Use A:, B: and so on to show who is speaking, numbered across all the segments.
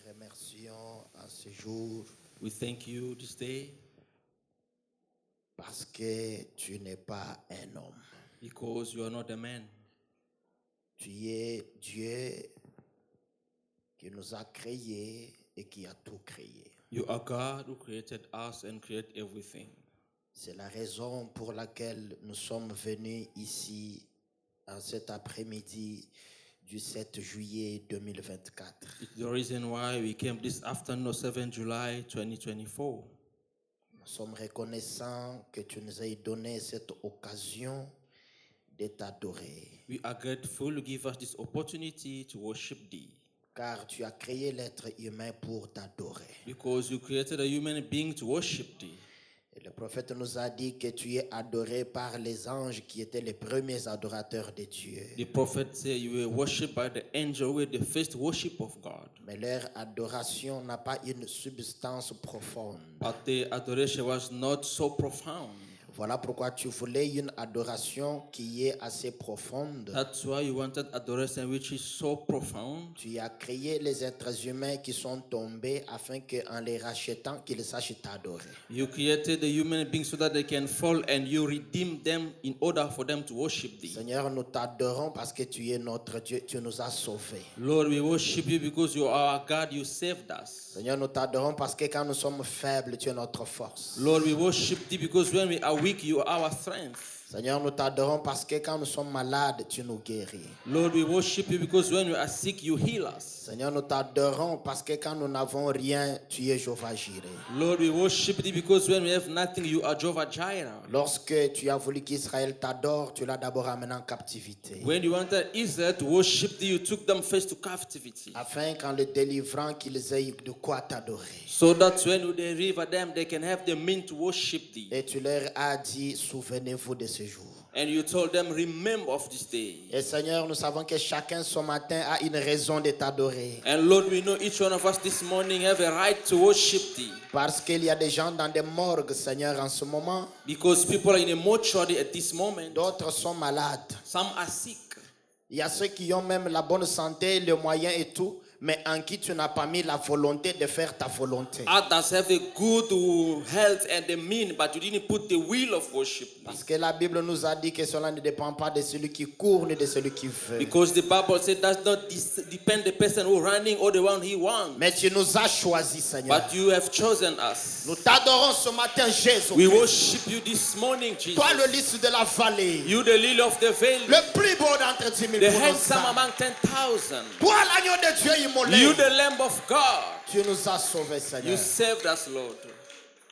A: remercions à ce jour
B: We thank you this day
A: parce que tu n'es pas un homme.
B: because you are not a man.
A: Tu es Dieu qui nous a créés et qui a tout créé.
B: You are God who created us and created everything.
A: C'est la raison pour laquelle nous sommes venus ici en cet après-midi du 7 juillet 2024.
B: It's the reason why we came this afternoon, 7 July 2024.
A: Nous sommes reconnaissants que tu nous aies donné cette occasion de t'adorer.
B: We are grateful to give us this opportunity to worship thee
A: Car tu as créé l'être humain pour t'adorer.
B: because you created a human being to worship thee.
A: Et le prophète nous a dit que tu es adoré par les anges qui étaient les premiers adorateurs de Dieu.
B: The prophet said you were worshipped by the angel with the first worship of God.
A: Mais leur adoration n'a pas une substance profonde.
B: But the adoration was not so profound.
A: Voilà pourquoi tu voulais une adoration qui est assez profonde.
B: That's why you wanted adoration which is so profound.
A: Tu as créé les êtres humains qui sont tombés afin qu'en les rachetant, qu'ils sachent t'adorer.
B: You created the human beings so that they can fall and you redeem them in order for them to worship thee.
A: Seigneur, nous t'adorons parce que tu es notre Dieu, tu nous as sauvés.
B: Lord, we worship you because you are our God, you saved us.
A: Seigneur, nous t'adorons parce que quand nous sommes faibles, tu es notre force.
B: Lord, we worship thee because when we are weak, you are our strength.
A: Seigneur, nous t'adorons parce que quand nous sommes malades, tu nous guéris.
B: Lord, we worship you because when we are sick, you heal us.
A: Seigneur, nous t'adorons parce que quand nous n'avons rien, tu es Jéhovah Jireh.
B: Lord, we worship thee because when we have nothing, you are Jehovah Jireh.
A: Lorsque tu as voulu qu'Israël t'adore, tu l'as d'abord amené en captivité.
B: When you wanted Israel to worship thee, you took them first to captivity.
A: Afin qu'en les délivrant, qu'ils aient de quoi t'adorer.
B: So that when you deliver them, they can have the means to worship thee.
A: Et tu leur as dit, souvenez-vous de ce jour.
B: And you told them, remember of this day.
A: Et Seigneur, nous savons que chacun ce matin a une raison de t'adorer.
B: And Lord, we know each one of us this morning have a right to worship thee.
A: Parce qu'il y a des gens dans des morgues, Seigneur, en ce moment.
B: Because people are in a mortuary at this moment.
A: D'autres sont malades.
B: Some are sick.
A: Il y a ceux qui ont même la bonne santé, les moyens et tout, mais en qui tu n'as pas mis la volonté de faire ta volonté.
B: Others have a good health and the mean, but you didn't put the will of worship.
A: Parce que la Bible nous a dit que cela ne dépend pas de celui qui court ni de celui qui veut.
B: Because the Bible said does not depend the person who running or the one he wants.
A: Mais tu nous as choisis, Seigneur.
B: But you have chosen us.
A: Nous t'adorons ce matin, Jésus.
B: We worship you this morning, Jesus.
A: Toi, le lys de la vallée.
B: You the lily of the valley.
A: Le plus beau d'entre 10 000
B: The
A: pour nos
B: handsome
A: âmes.
B: among 10,000.
A: Toi, l'agneau de Dieu immolé.
B: You the Lamb of God.
A: Tu nous as sauvés,
B: You
A: Seigneur.
B: saved us, Lord.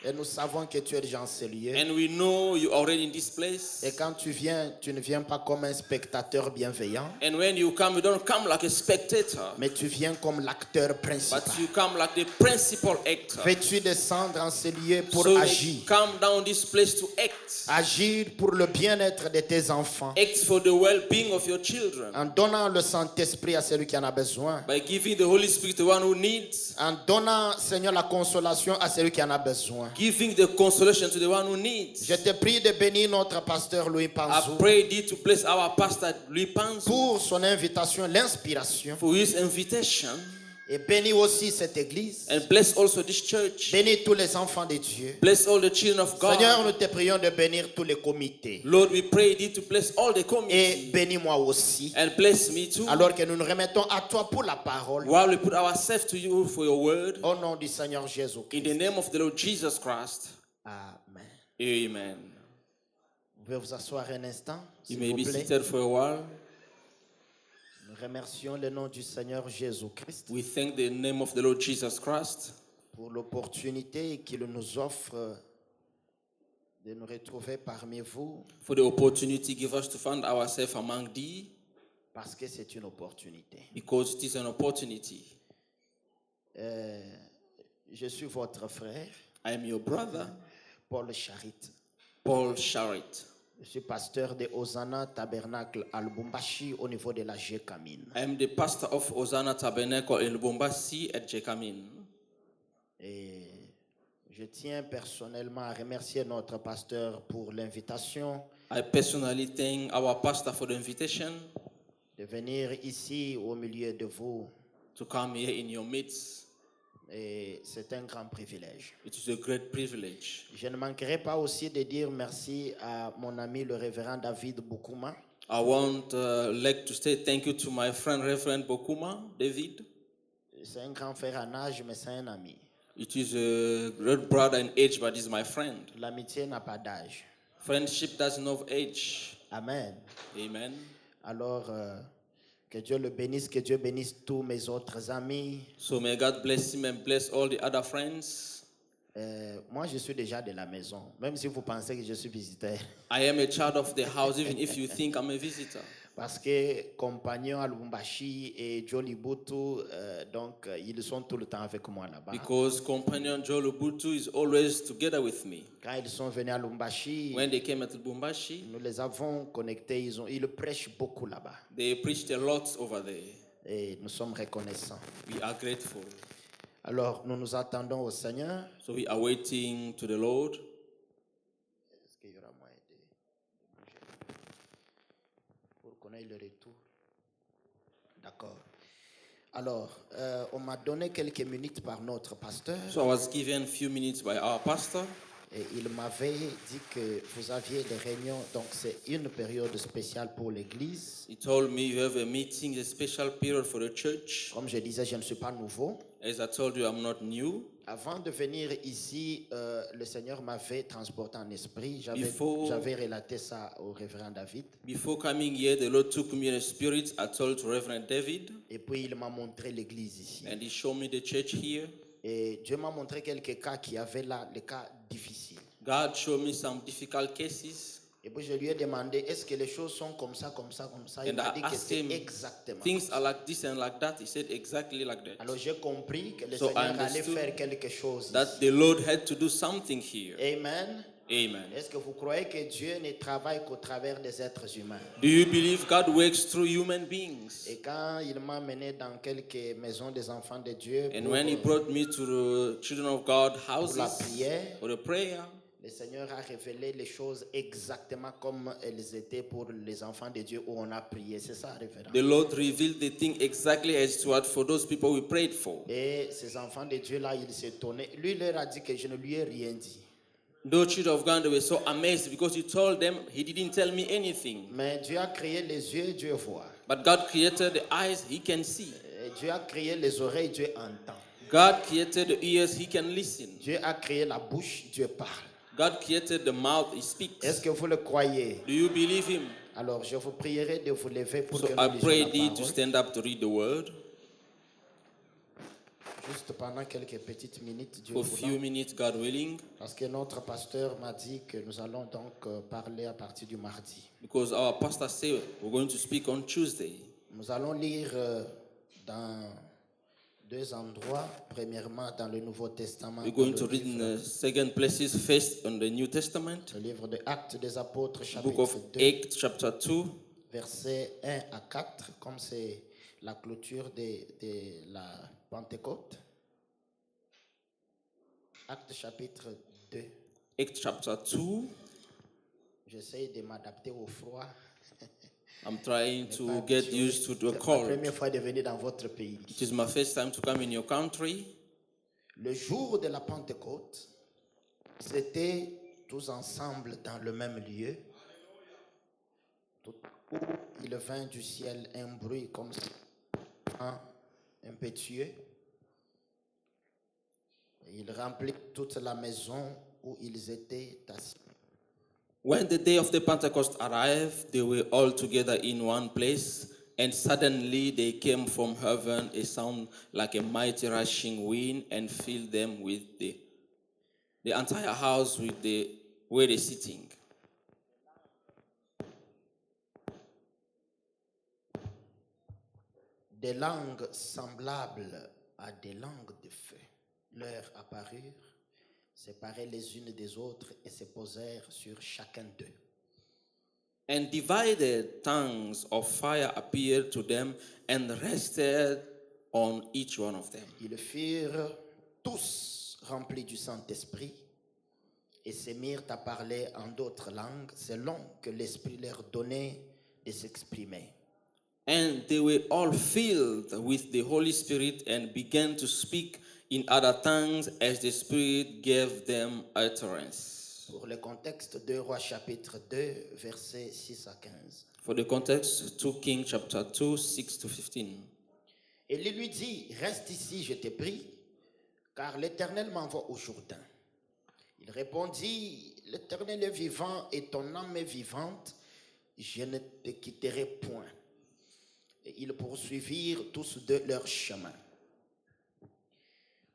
A: Et nous savons que tu es déjà en ce lieu.
B: And we know you already in this place.
A: Et quand tu viens, tu ne viens pas comme un spectateur bienveillant,
B: And when you come, you don't come like a spectator,
A: mais tu viens comme l'acteur principal.
B: but you come like the principal actor.
A: Veux-tu descendre en ce lieu pour
B: So
A: agir?
B: you come down this place to act.
A: Agir pour le bien-être de tes enfants.
B: Act for the well-being of your children.
A: En donnant le Saint-Esprit à celui qui en a besoin.
B: By giving the Holy Spirit to one who needs.
A: En donnant, Seigneur, la consolation à celui qui en a besoin.
B: Giving the consolation to the one who needs.
A: Je te prie de bénir notre pasteur Louis
B: I
A: Panzou
B: pray thee to bless our pastor Louis Panzo
A: pour son invitation, l'inspiration.
B: for his invitation.
A: Et bénis aussi cette église.
B: And bless also this church.
A: Bénis tous les enfants de Dieu.
B: Bless all the children of God.
A: Seigneur, nous te prions de bénir tous les comités.
B: Lord, we pray thee to bless all the
A: Et
B: community.
A: bénis-moi aussi.
B: And bless me too.
A: Alors que nous nous remettons à toi pour la parole.
B: While we put ourselves to you for your word.
A: Au nom du Seigneur
B: In
A: Jésus-Christ.
B: the name of the Lord Jesus Christ.
A: Amen.
B: Amen.
A: Vous pouvez vous asseoir un instant,
B: You
A: s'il
B: may
A: vous
B: be
A: plaît.
B: seated for a while.
A: Nous remercions le nom du Seigneur Jésus-Christ
B: We thank the name of the Lord Jesus Christ
A: pour l'opportunité qu'il nous offre de nous retrouver parmi vous,
B: for the opportunity give us to find ourselves among thee,
A: parce que c'est une opportunité.
B: because it is an opportunity.
A: Je suis votre frère,
B: I am your brother,
A: Paul Charit.
B: Paul Sharit.
A: Je suis pasteur de Hosanna Tabernacle à Lubumbashi au niveau de la Gécamine.
B: I am the pastor of Hosanna Tabernacle in Lubumbashi at Jekamin.
A: Et je tiens personnellement à remercier notre pasteur pour l'invitation
B: I personally thank our pastor for the invitation
A: de venir ici au milieu de vous.
B: to come here in your midst.
A: Et c'est un grand privilège.
B: It is a great privilege.
A: Je ne manquerai pas aussi de dire merci à mon ami le révérend David Boukouma.
B: I want like to say thank you to my friend Reverend Bokuma, David.
A: C'est un grand frère en âge, mais c'est un ami.
B: It is a great brother in age, but he's my friend.
A: L'amitié n'a pas d'âge.
B: Friendship doesn't have age.
A: Amen.
B: Amen.
A: Alors, que Dieu le bénisse, que Dieu bénisse tous mes autres amis.
B: So may God bless him and bless all the other friends.
A: Moi, je suis déjà de la maison, même si vous pensez que je suis visiteur.
B: I am a child of the house, even if you think I'm a visitor.
A: Parce que compagnon à Lubumbashi et Jolie Boutou, donc ils sont tout le temps avec moi là-bas.
B: Because companion Joe Lubutu is always together with me.
A: Quand ils sont venus à Lubumbashi,
B: When they came at Lubumbashi,
A: nous les avons connectés, ils prêchent beaucoup là-bas.
B: they preached a lot over there.
A: Et nous sommes reconnaissants.
B: We are grateful.
A: Alors, nous nous attendons au Seigneur.
B: So we are waiting to the Lord.
A: Est-ce qu'il y aura moyen de manger pour qu'on ait le retour? D'accord. Alors, on m'a donné quelques minutes par notre pasteur.
B: So I was given a few minutes by our pastor.
A: Et il m'avait dit que vous aviez des réunions, donc c'est une période spéciale pour l'église.
B: He told me you have a meeting, a special period for the church.
A: Comme je disais, je ne suis pas nouveau.
B: As I told you, I'm not new.
A: Avant de venir ici, le Seigneur m'avait transporté en esprit.
B: Before-
A: J'avais relaté ça au révérend David.
B: Before coming here, the Lord took me in a spirit. I told Reverend David,
A: Et puis il m'a montré l'église ici.
B: and he showed me the church here.
A: Et Dieu m'a montré quelques cas qui avaient là, les cas difficiles.
B: God showed me some difficult cases.
A: Et puis je lui ai demandé, est-ce que les choses sont comme ça, comme ça, comme ça? Il
B: And
A: m'a
B: I
A: dit que
B: asked
A: c'est
B: him,
A: exactement.
B: things are like this and like that. He said exactly like that.
A: Alors j'ai compris que le
B: So I
A: Seigneur allait
B: understood
A: faire quelque chose
B: That
A: ici.
B: the Lord had to do something here.
A: Amen.
B: Amen.
A: Est-ce que vous croyez que Dieu ne travaille qu'au travers des êtres humains?
B: Do you believe God works through human beings?
A: Et quand il m'a mené dans quelques maisons des enfants de Dieu
B: And
A: pour,
B: when He brought me to the children of God
A: pour
B: houses
A: la prière,
B: for the prayer,
A: le Seigneur a révélé les choses exactement comme elles étaient pour les enfants de Dieu où on a prié. C'est ça, révérend.
B: the Lord revealed the thing exactly as to what for those people we prayed for.
A: Et ces enfants de Dieu là, ils s'étonnaient. Lui, il leur a dit que je ne lui ai rien dit.
B: Those children of God, they were so amazed because He told them He didn't tell me anything.
A: Mais Dieu a créé les yeux, Dieu voit.
B: But God created the eyes, He can see.
A: Et Dieu a créé les oreilles, Dieu entend.
B: God created the ears, He can listen.
A: Dieu a créé la bouche, Dieu parle.
B: God created the mouth, He speaks.
A: Est-ce que vous le croyez?
B: Do you believe Him?
A: Alors, je vous prierai de vous lever pour
B: So
A: que
B: I
A: nous
B: pray
A: lisions
B: thee
A: la
B: to
A: parole.
B: stand up to read the word.
A: Juste pendant quelques petites minutes, Dieu
B: For a
A: voulant.
B: few minutes, God willing,
A: Parce que notre pasteur m'a dit que nous allons donc parler à partir du mardi.
B: because our pastor said we're going to speak on Tuesday.
A: Nous allons lire dans deux endroits. Premièrement, dans le Nouveau Testament,
B: We're
A: dans
B: going
A: le
B: to read in
A: livre,
B: the second places, first on the New Testament,
A: le livre des Actes des Apôtres,
B: book of
A: chapitre 2,
B: Acts, chapter 2,
A: versets 1 à 4, comme c'est la clôture de la Pentecôte. Actes chapitre 2.
B: Acts chapter 2.
A: J'essaie de m'adapter au froid.
B: I'm trying
A: C'est
B: to
A: pas
B: get
A: habitué.
B: used to the
A: C'est la
B: cold.
A: première fois de venir dans votre pays.
B: It is my first time to come in your country.
A: Le jour de la Pentecôte, c'était tous ensemble dans le même lieu. Tout où il vint du ciel un bruit comme un impétueux. Et il remplit toute la maison où ils étaient assis.
B: When the day of the Pentecost arrived, they were all together in one place, and suddenly there came from heaven a sound like a mighty rushing wind and filled them with the entire house with where they're sitting.
A: Des langues semblables à des langues de feu leur apparurent, séparées les unes des autres et se posèrent sur chacun d'eux.
B: And divided tongues of fire appeared to them and rested on each one of them.
A: Ils furent tous remplis du Saint-Esprit et se mirent à parler en d'autres langues selon que l'Esprit leur donnait de s'exprimer.
B: And they were all filled with the Holy Spirit and began to speak in other tongues as the Spirit gave them utterance.
A: Pour le contexte, 2 Rois chapitre 2, versets 6 à 15.
B: For the context, 2 Kings chapter 2, 6 to 15.
A: Et il lui dit, reste ici, je te prie, car l'Éternel m'envoie au Jourdain. Il répondit, l'Éternel est vivant et ton âme est vivante, je ne te quitterai point. Et ils poursuivirent tous deux leur chemin.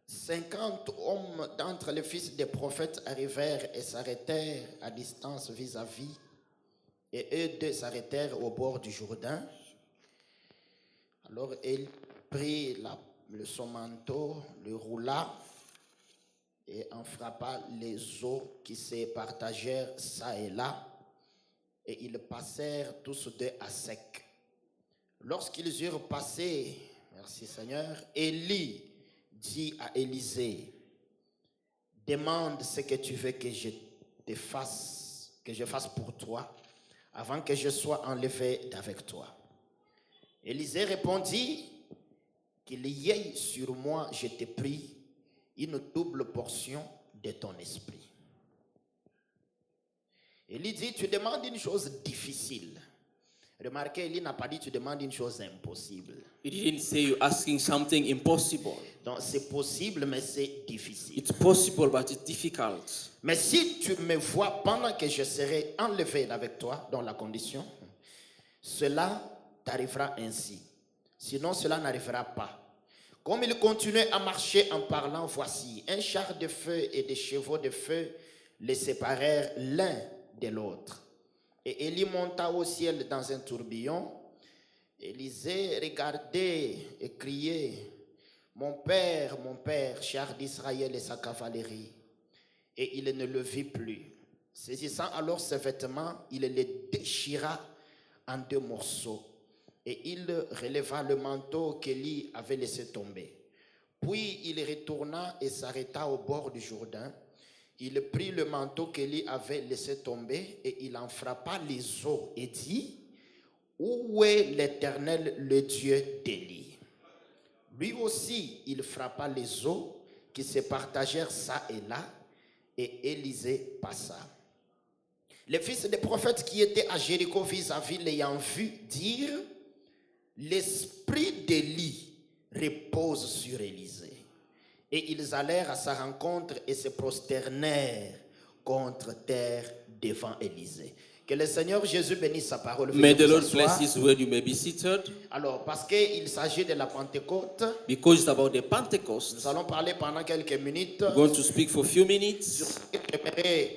A: 50 hommes d'entre les fils des prophètes arrivèrent et s'arrêtèrent à distance vis-à-vis, et eux deux s'arrêtèrent au bord du Jourdain. Alors il prit son manteau, le roula et en frappa les eaux qui se partagèrent çà et là, et ils passèrent tous deux à sec. Lorsqu'ils eurent passé, merci Seigneur, Élie dit à Élisée, demande ce que tu veux que je fasse pour toi, avant que je sois enlevé d'avec toi. Élisée répondit, qu'il y ait sur moi, je te prie, une double portion de ton esprit. Élie dit, tu demandes une chose difficile. Remarquez, Élie n'a pas dit, tu demandes une chose impossible.
B: He didn't say you're asking something impossible.
A: Donc c'est possible, mais c'est difficile.
B: It's possible, but it's difficult.
A: Mais si tu me vois pendant que je serai enlevé avec toi, dans la condition, cela t'arrivera ainsi. Sinon, cela n'arrivera pas. Comme il continuait à marcher en parlant, voici, un char de feu et des chevaux de feu les séparèrent l'un de l'autre. Et Élie monta au ciel dans un tourbillon. Élisée regardait et criait, mon père, char d'Israël et sa cavalerie. Et il ne le vit plus. Saisissant alors ses vêtements, il les déchira en 2 morceaux. Et il releva le manteau qu'Élie avait laissé tomber. Puis il retourna et s'arrêta au bord du Jourdain. Il prit le manteau qu'Élie avait laissé tomber et il en frappa les eaux et dit, où est l'Éternel, le Dieu d'Élie? Lui aussi, il frappa les eaux qui se partagèrent çà et là, et Élisée passa. Les fils des prophètes qui étaient à Jéricho vis-à-vis l'ayant vu dire, l'esprit d'Élie repose sur Élisée. Et ils allèrent à sa rencontre et se prosternèrent contre terre devant Élisée. Que le Seigneur Jésus bénisse sa parole.
B: May the Lord bless His word. You may be seated.
A: Alors, parce qu'il s'agit de la Pentecôte,
B: Because it's about the Pentecost,
A: nous allons parler pendant quelques minutes.
B: we're going to speak for a few minutes.
A: J'aimerais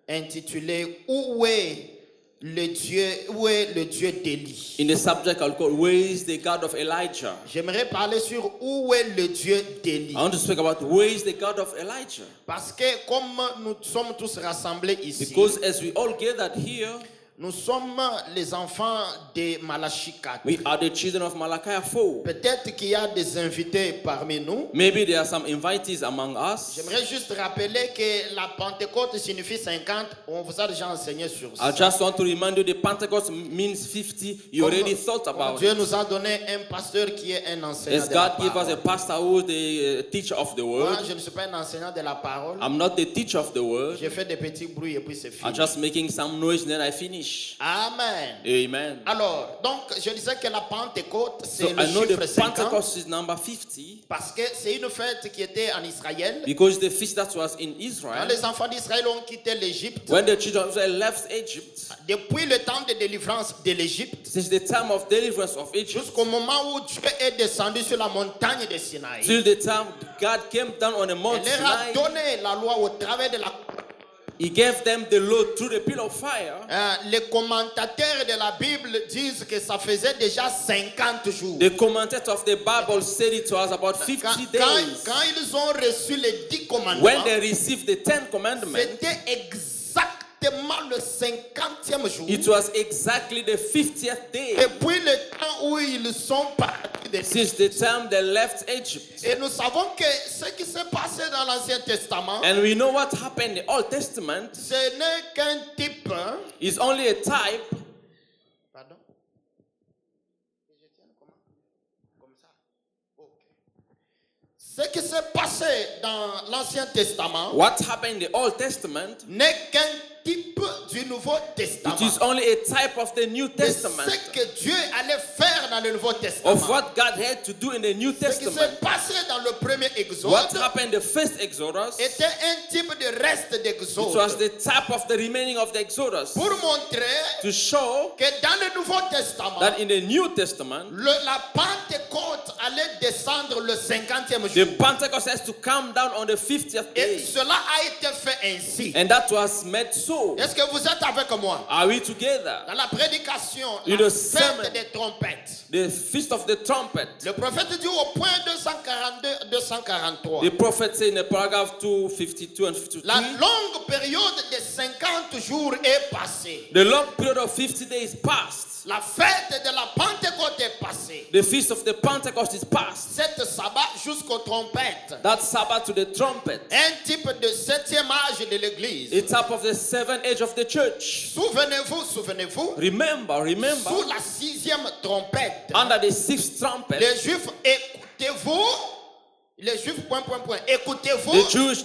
A: intituler où est le Dieu d'Élie.
B: In the subject I'll call, where is the God of Elijah?
A: J'aimerais parler sur où est le Dieu d'Élie.
B: I want to speak about where is the God of Elijah.
A: Parce que comme nous sommes tous rassemblés ici,
B: Because as we all gathered here,
A: nous sommes les enfants de Malachie 4.
B: we are the children of Malachi 4.
A: Peut-être qu'il y a des invités parmi nous.
B: Maybe there are some invitees among us.
A: J'aimerais juste rappeler que la Pentecôte signifie 50. On vous a déjà enseigné sur ça.
B: I just want to remind you the Pentecost means 50. You already thought about
A: Dieu
B: it.
A: nous a donné un pasteur qui est un enseignant
B: As
A: de la
B: God gave us a
A: parole.
B: pastor who is the teacher of the
A: Moi,
B: word.
A: je ne suis pas un enseignant de la parole.
B: I'm not the teacher of the word.
A: J'ai fait des petits bruits et puis c'est
B: I'm
A: fini.
B: just making some noise and then I finish.
A: Amen.
B: Amen.
A: Alors, donc, je disais que la Pentecôte, c'est
B: So
A: le
B: I know
A: chiffre
B: the
A: 50
B: Pentecost is number 50
A: parce que c'est une fête qui était en Israël.
B: because the feast that was in
A: Quand
B: Israel,
A: les enfants d'Israël ont quitté l'Égypte,
B: when the children of Israel left Egypt,
A: depuis le temps de délivrance de l'Égypte,
B: since the time of deliverance of Egypt,
A: jusqu'au moment où Dieu est descendu sur la montagne de Sinaï,
B: till the time God came down on a
A: il
B: Mount
A: leur a
B: Sinai,
A: donné la loi au travers de la...
B: He gave them the law through the pillar of fire.
A: Les commentateurs de la Bible disent que ça faisait déjà 50 jours.
B: The commentator of the Bible said it was about 50 days.
A: Quand ils ont reçu les 10 commandements,
B: When they received the 10 commandments,
A: c'était exactement le 50e jour.
B: it was exactly the 50th day
A: Depuis le temps où ils sont partis de
B: since the time they left Egypt.
A: Et nous savons que ce qui s'est passé dans l'Ancien Testament,
B: And we know what happened in the Old Testament
A: ce n'est qu'un type.
B: is only a type.
A: Pardon? Que je tienne comment? Comme ça. Ok. Ce qui s'est passé dans l'Ancien Testament
B: What happened in the Old Testament,
A: n'est qu'un type du Nouveau Testament.
B: it is only a type of the New
A: De
B: Testament,
A: ce que Dieu allait faire dans le Nouveau Testament.
B: of what God had to do in the New
A: Ce qui s'est
B: Testament.
A: passé dans le premier Exode
B: What happened in the first Exodus,
A: était un type de reste
B: it
A: d'Exode
B: was the type of the remaining of the Exodus,
A: pour montrer
B: to show
A: que dans le Nouveau Testament,
B: that in the New Testament,
A: la Pentecôte allait descendre le 50e
B: the
A: jour.
B: Pentecost has to come down on the 50th
A: Et
B: day.
A: cela a été fait ainsi.
B: And that was made so.
A: Est-ce que vous êtes avec moi?
B: Are we together?
A: Dans la prédication,
B: In
A: la
B: the sermon.
A: fête des trompettes.
B: The Feast of the Trumpet.
A: Le prophète dit au point 242-243.
B: The prophet said in the paragraph 252 and 53,
A: La longue période de 50 jours est passée.
B: the long period of 50 days passed.
A: La fête de la Pentecôte est passée.
B: The Feast of the Pentecost is past.
A: Cette sabbat jusqu'aux trompettes.
B: That Sabbath to the trumpet.
A: Un type de 7e âge de l'église.
B: A type of the seventh age of the church.
A: Souvenez-vous.
B: Remember,
A: Sous la 6e trompette.
B: under the sixth trumpet,
A: Les Juifs, écoutez-vous. Les Juifs, écoutez-vous.
B: the Jewish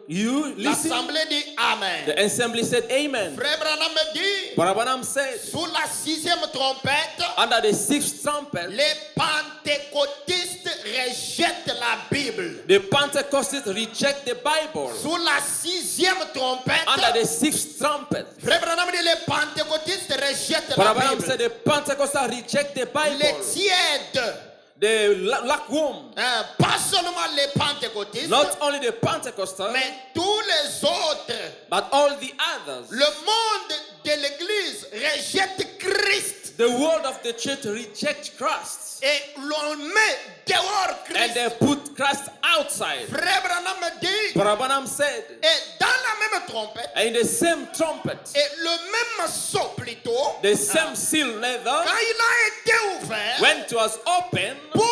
B: you listen.
A: L'assemblée dit Amen.
B: The assembly said amen.
A: Frère Branham dit,
B: Branham said,
A: sous la 6e trompette,
B: under the sixth trumpet,
A: les pentecôtistes rejettent la Bible.
B: the Pentecostals reject the Bible.
A: Sous la 6e trompette,
B: Under the sixth trumpet,
A: Frère Branham dit, les pentecôtistes rejettent la
B: Branham said
A: Bible.
B: the Pentecostals reject the Bible.
A: Les tièdes,
B: The lukewarm,
A: pas seulement les pentecôtistes,
B: not only the Pentecostals,
A: mais tous les autres.
B: but all the others.
A: Le monde de l'église rejette Christ.
B: The world of the church rejects Christ.
A: Et l'on met dehors
B: And
A: Christ.
B: they put Christ outside.
A: Frère Branham dit,
B: Branham said,
A: et dans la même trompette,
B: in the same trumpet,
A: et le même sceau plutôt,
B: the same seal leather,
A: quand il a été ouvert
B: when it was open
A: pour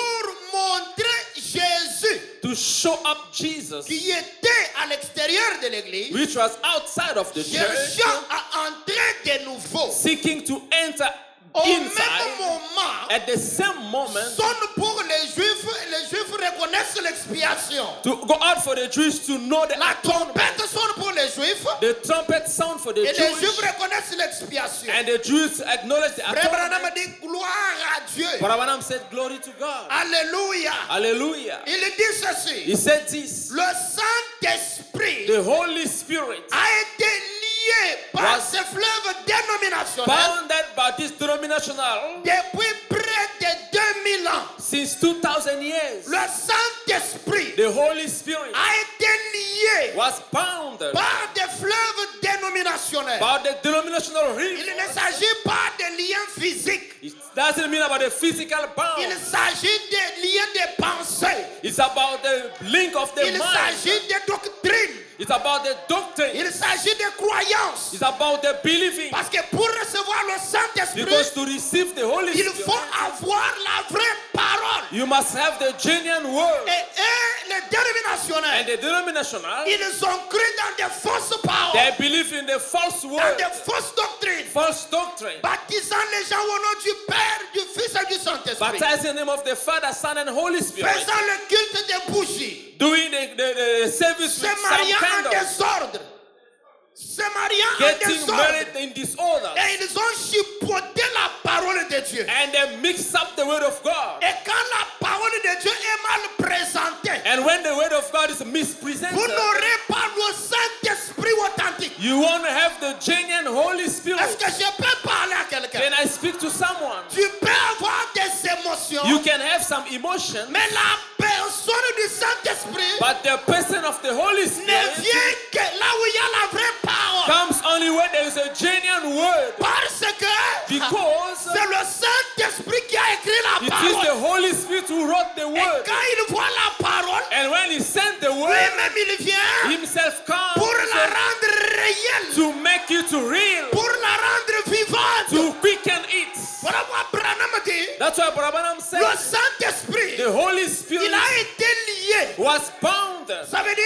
A: montrer Jésus
B: to show up Jesus,
A: qui était à l'extérieur de l'église,
B: which was outside of the church,
A: cherchant à entrer de nouveau,
B: seeking to enter
A: au même
B: inside.
A: moment,
B: At the same moment,
A: sonne pour les Juifs reconnaissent l'expiation.
B: to go out for the Jews to know the
A: La
B: atonement.
A: trompette sonne pour les Juifs
B: The trumpet sound for the
A: et les Juifs
B: Jews,
A: reconnaissent l'expiation.
B: and the Jews acknowledge the
A: Frère Branham
B: atonement.
A: dit gloire à Dieu.
B: Branham said, glory to God.
A: Alléluia.
B: Hallelujah.
A: Il dit ceci.
B: He said this,
A: Le Saint-Esprit
B: the Holy Spirit,
A: a été lié par ce fleuve dénominationnel
B: bounded by this denominational
A: depuis près de 2000 ans.
B: since 2000 years.
A: Le Saint-Esprit
B: The Holy Spirit
A: a été lié
B: was bounded
A: par des fleuves dénominationnels.
B: by the denominational
A: Il
B: river.
A: ne s'agit pas de liens physiques.
B: It doesn't mean about the physical
A: Il
B: bound.
A: s'agit de liens de pensée.
B: It's about the link of the
A: Il
B: mind.
A: s'agit de doctrine.
B: It's about the doctrine.
A: Il s'agit de croyance.
B: It's about the believing.
A: Parce que pour recevoir le Saint-Esprit,
B: Because to receive the Holy
A: il
B: Spirit,
A: faut avoir la vraie parole.
B: you must have the genuine word.
A: Et les
B: And
A: dénominationnels,
B: the denominational,
A: ils ont cru dans des fausses paroles,
B: they believe in the false
A: dans
B: word,
A: des fausses doctrines,
B: false doctrine,
A: baptisant les gens au nom du Père, du Fils et du Saint-Esprit,
B: baptizing in the name of the Father, Son, and Holy Spirit,
A: faisant le culte des bougies,
B: doing the service
A: se
B: with some
A: mariant en
B: candles,
A: désordre, se mariant en
B: getting
A: désordre,
B: married in disorder,
A: et ils ont chipoté la parole de Dieu.
B: and they mix up the word of God.
A: Et quand la parole de Dieu est mal présentée,
B: And when the word of God is
A: vous
B: mispresented,
A: n'aurez pas le Saint-Esprit authentique.
B: you won't have the genuine Holy
A: Est-ce
B: Spirit.
A: que je peux parler à quelqu'un?
B: Can I speak to someone?
A: Tu peux avoir des émotions,
B: You can have some emotion,
A: mais la personne du Saint-Esprit
B: but the person of the Holy
A: ne
B: Spirit
A: vient que là où il y a la vraie parole.
B: comes only when there is a genuine word,
A: Parce que
B: because
A: c'est le Saint-Esprit qui a écrit la
B: it is the
A: parole.
B: Holy Spirit who wrote the
A: Et
B: word.
A: quand il voit la parole,
B: And when he sent the word,
A: lui-même il vient
B: himself comes
A: pour la rendre réelle,
B: to make it real,
A: pour la rendre vivante.
B: to quicken it.
A: Voilà pourquoi Branham dit,
B: That's why Branham
A: le
B: said
A: Saint-Esprit,
B: the Holy Spirit
A: il a été lié.
B: was bound.
A: Ça veut dire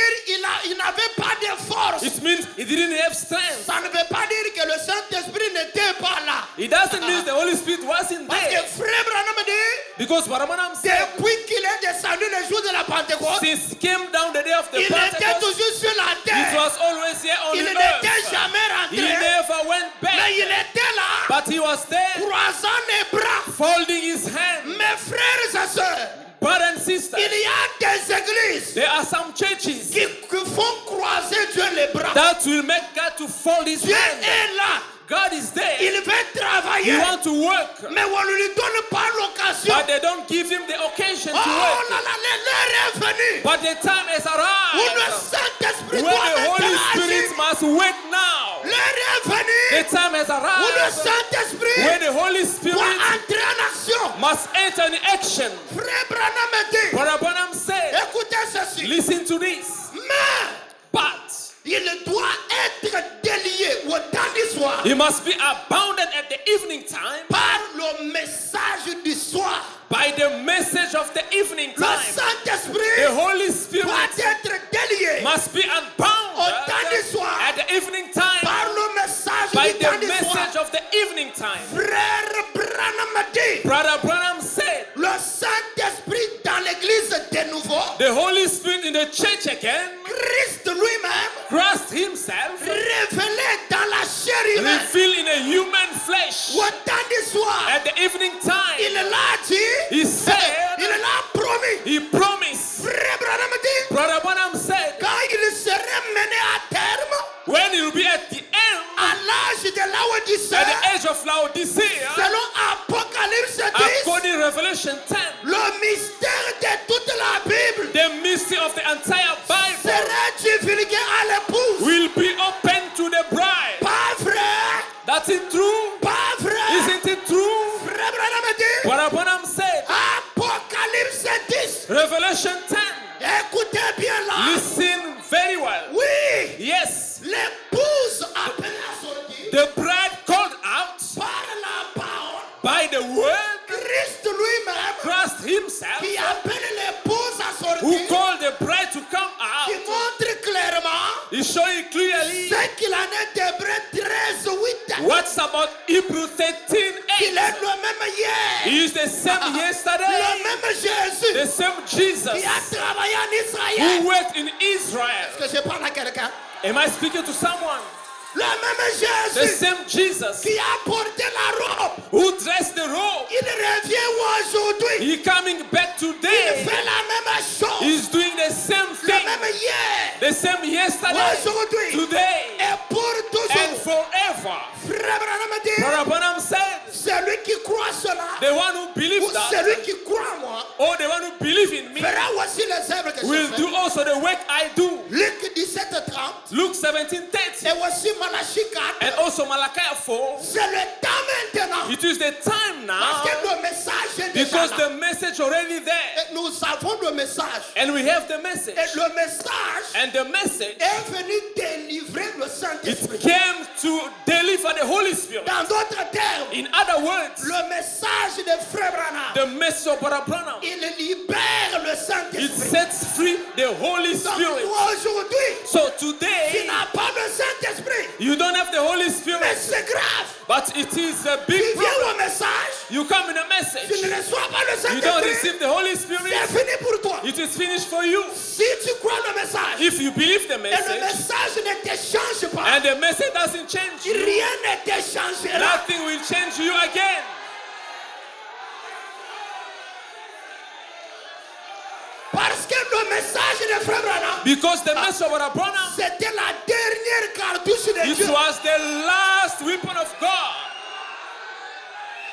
A: il n'avait pas de force.
B: It means he didn't have strength.
A: Ça ne veut pas dire que le Saint-Esprit n'était pas là.
B: It doesn't mean the Holy Spirit wasn't
A: Parce que
B: there.
A: frère Branham dit,
B: Because Branham said,
A: depuis qu'il est descendu le jour de la Pentecôte,
B: since he came down the day of the
A: il était
B: Pentecost,
A: toujours sur la
B: it
A: terre.
B: was always here on
A: Il
B: the
A: n'était
B: earth.
A: jamais
B: He
A: rentré.
B: never went
A: Mais
B: back,
A: il était là,
B: but he was there,
A: croisant les bras.
B: folding his hands.
A: Mes frères et sœurs,
B: Brothers and sisters,
A: il y a des églises
B: there are some churches
A: qui font croiser Dieu les bras.
B: that will make God to fold his
A: Dieu
B: hands.
A: est là.
B: God is there.
A: Il veut
B: He
A: travailler.
B: wants to work,
A: Mais on ne lui donne pas l'occasion.
B: but they don't give him the occasion to
A: Oh
B: work.
A: là là, l'heure est venue.
B: But the time has
A: Où le
B: arrived
A: Saint-Esprit
B: where
A: doit
B: the Holy Spirit
A: interagir.
B: must work now.
A: L'heure est
B: The
A: venue.
B: time has
A: Où le
B: arrived
A: Saint-Esprit
B: where the Holy
A: doit
B: Spirit
A: entrer en action.
B: must enter in action.
A: Frère Branham me dit,
B: Brother Branham said,
A: écoutez ceci.
B: listen to this.
A: Mais
B: But
A: il doit être délié au temps du soir
B: he must be abounded at the evening time
A: par le message du soir.
B: by the message of the evening
A: Le
B: time.
A: Saint-Esprit
B: The Holy
A: doit
B: Spirit
A: être délié
B: must be
A: au temps du
B: unbound
A: soir
B: at the evening time
A: par le message
B: by
A: du temps
B: the
A: du soir.
B: message of the evening time.
A: Frère Branham me dit,
B: Brother Branham said,
A: le Saint-Esprit dans l'église de nouveau,
B: the Holy Spirit in the church again,
A: Christ lui-même,
B: Christ himself,
A: révélé dans la chair humaine,
B: revealed in a human flesh
A: au temps du soir,
B: at the evening
A: il
B: time.
A: l'a dit,
B: He said,
A: il l'a promis.
B: he promised.
A: Frère Branham dit,
B: Brother Branham said,
A: quand il serait mené à terme,
B: when he will be at the end,
A: à l'âge de Laodicée,
B: at the age of Laodicea,
A: selon Apocalypse 10,
B: according to Revelation 10,
A: le mystère de toute la Bible
B: the mystery of the entire Bible
A: sera divulgué à l'épouse.
B: will be open to the bride.
A: Pas vrai,
B: That's it true?
A: pas vrai.
B: Isn't it true?
A: Frère Branham dit,
B: Brother Branham said,
A: Apocalypse 10,
B: Revelation 10,
A: écoutez bien là.
B: listen very well.
A: Oui,
B: Yes,
A: l'épouse appelée à sortir
B: the bride called out
A: par la parole.
B: by the word,
A: Christ lui-même
B: Christ himself,
A: qui appelle l'épouse à
B: who
A: sortir,
B: called the bride to come
A: qui
B: out.
A: montre clairement
B: He showed it clearly.
A: ce qu'il en est d'Hébreux 13, 8.
B: What's about Hebrew 13,
A: Il
B: 8?
A: est le même hier,
B: He is the same yesterday,
A: le même Jésus
B: the same Jesus
A: qui a travaillé en Israël.
B: who worked in Israel.
A: Est-ce que je parle à quelqu'un?
B: Am I speaking to someone?
A: Le même
B: The
A: Jésus
B: same Jesus
A: qui a porté la robe,
B: who dressed the robe.
A: il revient aujourd'hui.
B: He coming back
A: Il
B: today.
A: fait la même chose.
B: He's doing the same
A: Le
B: thing.
A: même hier,
B: The same yesterday,
A: aujourd'hui
B: today,
A: et pour
B: and
A: toujours.
B: forever.
A: Frère Branham dit,
B: Brother Branham said,
A: celui qui croit cela,
B: the one who
A: ou
B: believes that,
A: celui qui croit en moi,
B: or the one who believes in me,
A: verra aussi les œuvres que je
B: will
A: fais.
B: do also the work I do.
A: Luc 17:30
B: Luke 17:30,
A: et aussi Malachie 4.
B: and also Malachi 4.
A: C'est le temps maintenant.
B: It is the time
A: Parce
B: now,
A: que le message est déjà
B: because
A: là.
B: the message already there,
A: Et nous avons le message.
B: and we have the message.
A: Et le message
B: And the message,
A: est venu délivrer le
B: it
A: Saint-Esprit.
B: came to deliver the Holy Spirit.
A: Dans d'autres termes,
B: In other words,
A: le message de Frère Branham,
B: the message of Brother Branham,
A: il libère le
B: it
A: Saint-Esprit.
B: sets free the Holy
A: Donc
B: Spirit.
A: toi aujourd'hui,
B: So
A: tu
B: today,
A: n'as pas le Saint-Esprit.
B: you don't have the Holy
A: Mais
B: Spirit,
A: c'est grave.
B: but it is a
A: Tu
B: big
A: viens
B: problem.
A: au message,
B: You come in a
A: tu
B: message,
A: ne reçois pas le
B: you don't
A: Saint-Esprit.
B: receive the Holy Spirit,
A: C'est fini pour toi.
B: it is finished for you.
A: Si tu crois le message,
B: If you believe the
A: et le
B: message,
A: message ne te change pas,
B: and the message doesn't change you,
A: rien ne te changera.
B: nothing will change you again.
A: Parce que le message de Frère Branham,
B: Because the message of Brother Branham,
A: c'était la dernière cartouche de
B: it
A: Dieu.
B: was the last weapon of God.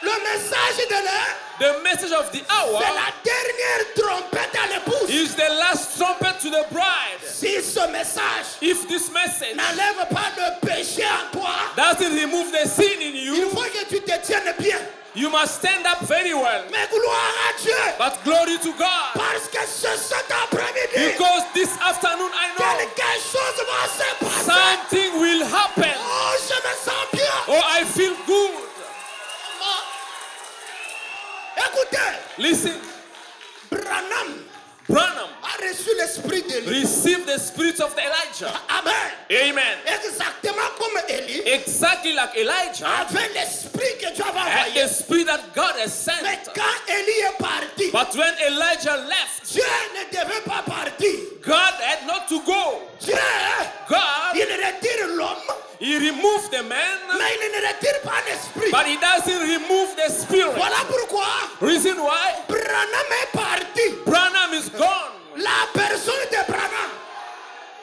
A: Le message de l'heure,
B: The message of the hour
A: c'est la dernière trompette à l'épouse.
B: is the last trumpet to the bride.
A: Si ce message
B: If this message
A: n'enlève pas le péché en toi,
B: doesn't remove the sin in
A: il
B: you,
A: faut que tu te tiennes bien.
B: you must stand up very well.
A: Mais gloire à Dieu.
B: But glory to God.
A: Parce que cet après-midi,
B: Because this afternoon I know
A: quelque chose va se passer.
B: something will happen.
A: Oh, je me sens bien.
B: Oh, I feel good.
A: Écoutez,
B: Listen,
A: Branham
B: Branham
A: a reçu l'esprit d'Élie.
B: received the spirit of the Elijah.
A: Amen.
B: Amen.
A: Exactement comme Élie
B: Exactly like Elijah
A: avait l'esprit que Dieu avait
B: had
A: envoyé.
B: the spirit that God has
A: Mais
B: sent.
A: quand Élie est parti, parti,
B: But when Elijah left,
A: Dieu ne devait pas partir.
B: God had not to go.
A: Dieu,
B: God,
A: il retire l'homme,
B: he removed the man,
A: mais il ne retire pas l'esprit.
B: but he doesn't remove the spirit.
A: Voilà pourquoi
B: Reason why?
A: Branham est parti.
B: Branham is gone.
A: La personne de Branham,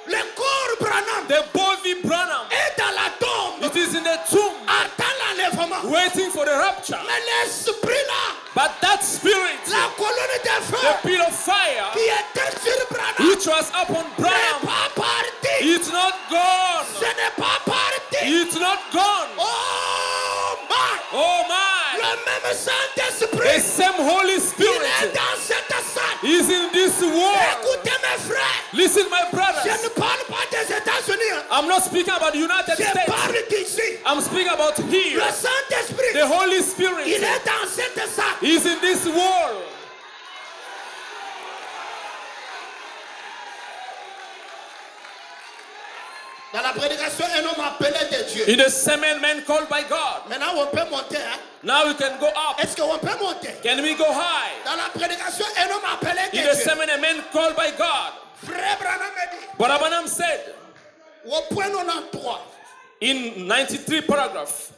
A: le corps Branham
B: The body Branham,
A: est dans la tombe,
B: it is in the tomb,
A: attend l'enlèvement.
B: waiting for the rapture.
A: Mais l'esprit là,
B: But that spirit,
A: la colonne de
B: the
A: feu
B: pit of fire,
A: qui était sur Branham,
B: which was upon
A: n'est
B: Branham,
A: pas parti.
B: it's not gone.
A: Ce n'est pas parti.
B: It's not gone.
A: Oh my!
B: Oh my!
A: Le même
B: The
A: Saint-Esprit,
B: same Holy
A: il est
B: Spirit
A: dans cette salle.
B: is in this world.
A: Écoutez mes frères,
B: Listen, my
A: je
B: brothers.
A: ne parle pas des États-Unis, hein.
B: I'm not speaking about the United
A: Je
B: States.
A: parle d'ici.
B: I'm speaking about
A: Le
B: here.
A: Saint-Esprit,
B: The Holy
A: il
B: Spirit
A: est dans cette salle.
B: is in this world.
A: Dans la prédication, un homme appelé de Dieu.
B: In the same man called by God.
A: Maintenant, on peut monter. Hein?
B: Now we can go up.
A: Est-ce qu'on peut monter?
B: Can we go high?
A: Dans la prédication, un homme appelé de
B: In the
A: Dieu.
B: same man called by God.
A: Frère Branham a dit,
B: But Branham said
A: au point 93,
B: in 93 paragraph,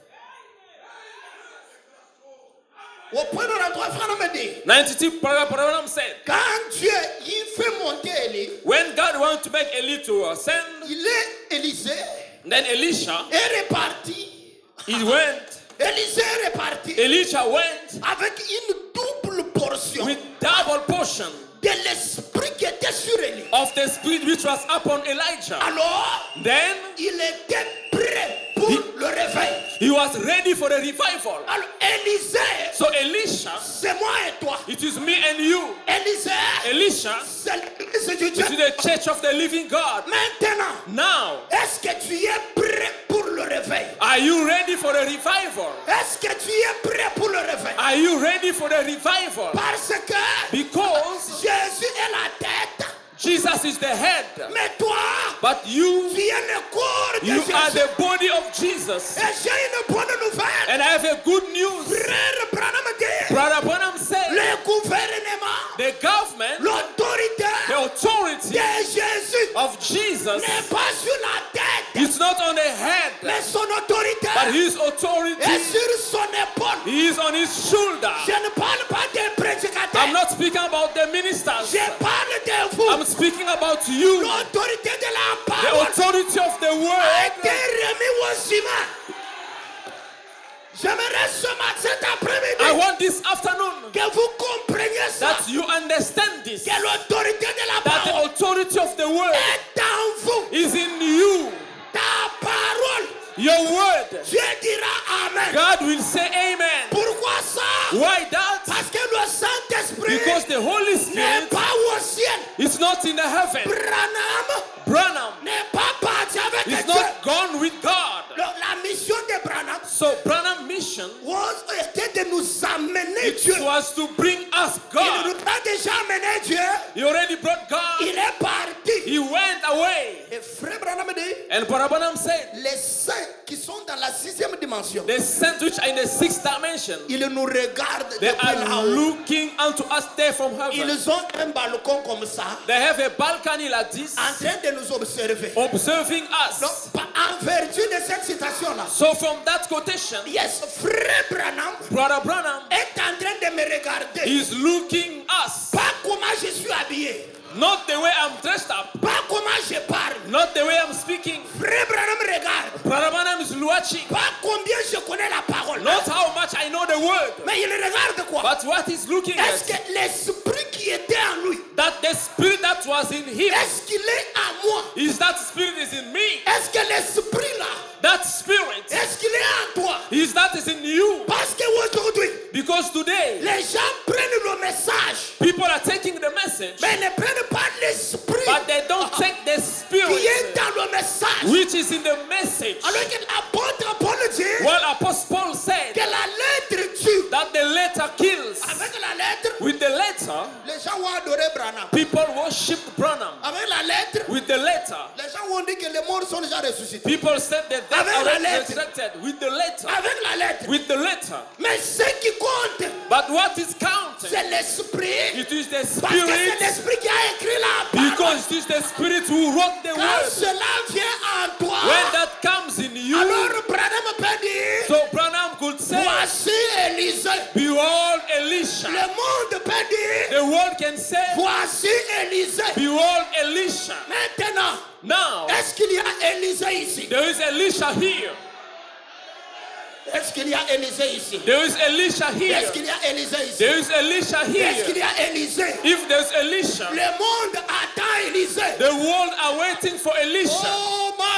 A: au point 93, Branham a dit,
B: 92 paragraph, Branham said,
A: quand Dieu il fait monter Élie,
B: when God wanted to make Eli to ascend,
A: il est Élisée
B: then Elisha,
A: est reparti.
B: he went,
A: Élisée est reparti
B: Elisha went
A: avec une double portion
B: with double portion
A: de l'esprit qui était sur Élie.
B: of the spirit which was upon Elijah.
A: Alors,
B: Then
A: il était prêt pour le réveil.
B: he was ready for the revival.
A: Alors, Élisée,
B: So Elisha,
A: c'est moi et toi.
B: it is me and you.
A: Élisée,
B: Elisha,
A: c'est l'église du
B: it
A: Dieu.
B: is the church of the living God.
A: Maintenant,
B: Now,
A: est-ce que tu es prêt pour le réveil?
B: are you ready for the revival?
A: Est-ce que tu es prêt pour le réveil?
B: Are you ready for the revival?
A: Parce que
B: Because
A: Jésus est la tête,
B: Jesus is the head,
A: mais toi,
B: but you
A: tu es le corps de
B: are
A: Jésus.
B: the body of Jesus.
A: Et j'ai une bonne nouvelle.
B: And I have a good news.
A: Frère Branham dit,
B: Brother Branham said
A: le gouvernement,
B: the government,
A: l'autorité
B: the authority
A: de Jésus
B: of Jesus
A: n'est pas sur la tête,
B: is not on the head,
A: mais son autorité
B: but his
A: est
B: authority
A: sur son épaule.
B: is on his shoulder.
A: Je ne parle pas des prédicateurs,
B: I'm not speaking about the ministers.
A: je parle de vous.
B: I'm speaking about you.
A: L'autorité de la
B: The
A: parole
B: authority of the
A: a
B: word
A: été remis aux humains. J'aimerais ce matin, cet
B: I
A: après-midi,
B: want this afternoon
A: que vous compreniez ça.
B: that you understand this.
A: Que l'autorité de la
B: That the
A: parole
B: authority of the word
A: est en vous.
B: is in you.
A: Ta parole,
B: Your word.
A: Dieu dira Amen.
B: God will say amen.
A: Pourquoi ça?
B: Why that?
A: Parce que le Saint-Esprit
B: Because the Holy
A: n'est
B: Spirit
A: pas au ciel.
B: is not in the heaven.
A: Branham
B: Branham
A: n'est pas parti avec
B: is
A: Dieu.
B: not gone with God.
A: La mission de Branham
B: So Branham's mission,
A: était de nous amener
B: it
A: Dieu.
B: was to bring us
A: Il
B: God.
A: nous a déjà amené Dieu.
B: He already brought God.
A: Il est parti.
B: He went away.
A: Et frère Branham dit,
B: And Brother Branham said,
A: les saints qui sont dans la 6e dimension,
B: the saints which are in the sixth dimension,
A: ils nous regardent
B: they
A: depuis
B: are
A: là-haut.
B: looking unto us there from heaven.
A: Ils ont un balcon comme ça,
B: They have a balcony like this,
A: en train de nous observer.
B: observing
A: Donc,
B: us.
A: en vertu de cette citation-là,
B: So from that quotation,
A: yes, frère Branham
B: Brother Branham
A: est en train de me regarder.
B: is looking us.
A: Pas comment je suis habillé,
B: Not the way I'm dressed up,
A: pas comment je parle.
B: not the way I'm speaking.
A: Frère Branham regarde.
B: Brother Branham is watching.
A: Pas combien je connais la parole.
B: Not how much I know the word,
A: Mais il regarde quoi?
B: but what he's looking
A: Est-ce
B: at.
A: que l'esprit qui était en lui,
B: That the spirit that was in him,
A: est-ce qu'il est en moi?
B: is that spirit is in me.
A: Est-ce que l'esprit là,
B: That spirit
A: est-ce qu'il est en toi?
B: is that is in you.
A: Parce qu'aujourd'hui,
B: Because today,
A: les gens prennent le message,
B: people are taking the message,
A: mais ne prennent pas l'esprit
B: but they don't take the
A: qui est
B: spirit
A: dans le message.
B: which is in the message.
A: Alors que l'apôtre Paul dit
B: Well, Apostle Paul said
A: que la lettre tue.
B: that the letter kills.
A: Avec la lettre,
B: With the letter,
A: les gens vont adorer Branham.
B: people worship Branham.
A: Avec la lettre,
B: With the letter,
A: les gens où on dit que les morts sont déjà ressuscités.
B: People said that they
A: Avec la
B: already
A: lettre.
B: resurrected with the letter.
A: Avec la lettre.
B: With the letter.
A: Mais ce qui compte,
B: But what is counting?
A: c'est l'esprit.
B: It is the
A: Parce que c'est
B: Spirit.
A: l'esprit qui a écrit la parole.
B: Because it is the Spirit who wrote the
A: Quand
B: word.
A: cela vient en toi,
B: When that comes in you,
A: alors Branham peut dire,
B: so Branham could say,
A: voici Élisée.
B: behold Elisha.
A: Le monde peut dire,
B: The world can say,
A: voici Élisée.
B: behold Elisha.
A: Maintenant,
B: Now,
A: est-ce qu'il y a Élisée ici?
B: there is Elisha here.
A: Est-ce qu'il y a Élisée ici?
B: There is Elisha
A: Est-ce
B: here.
A: qu'il y a Élisée ici?
B: There is Elisha
A: Est-ce qu'il
B: here.
A: y a Élisée?
B: If there's Elisha,
A: Le monde attend Élisée.
B: the world are waiting for Elisha.
A: Oh, my.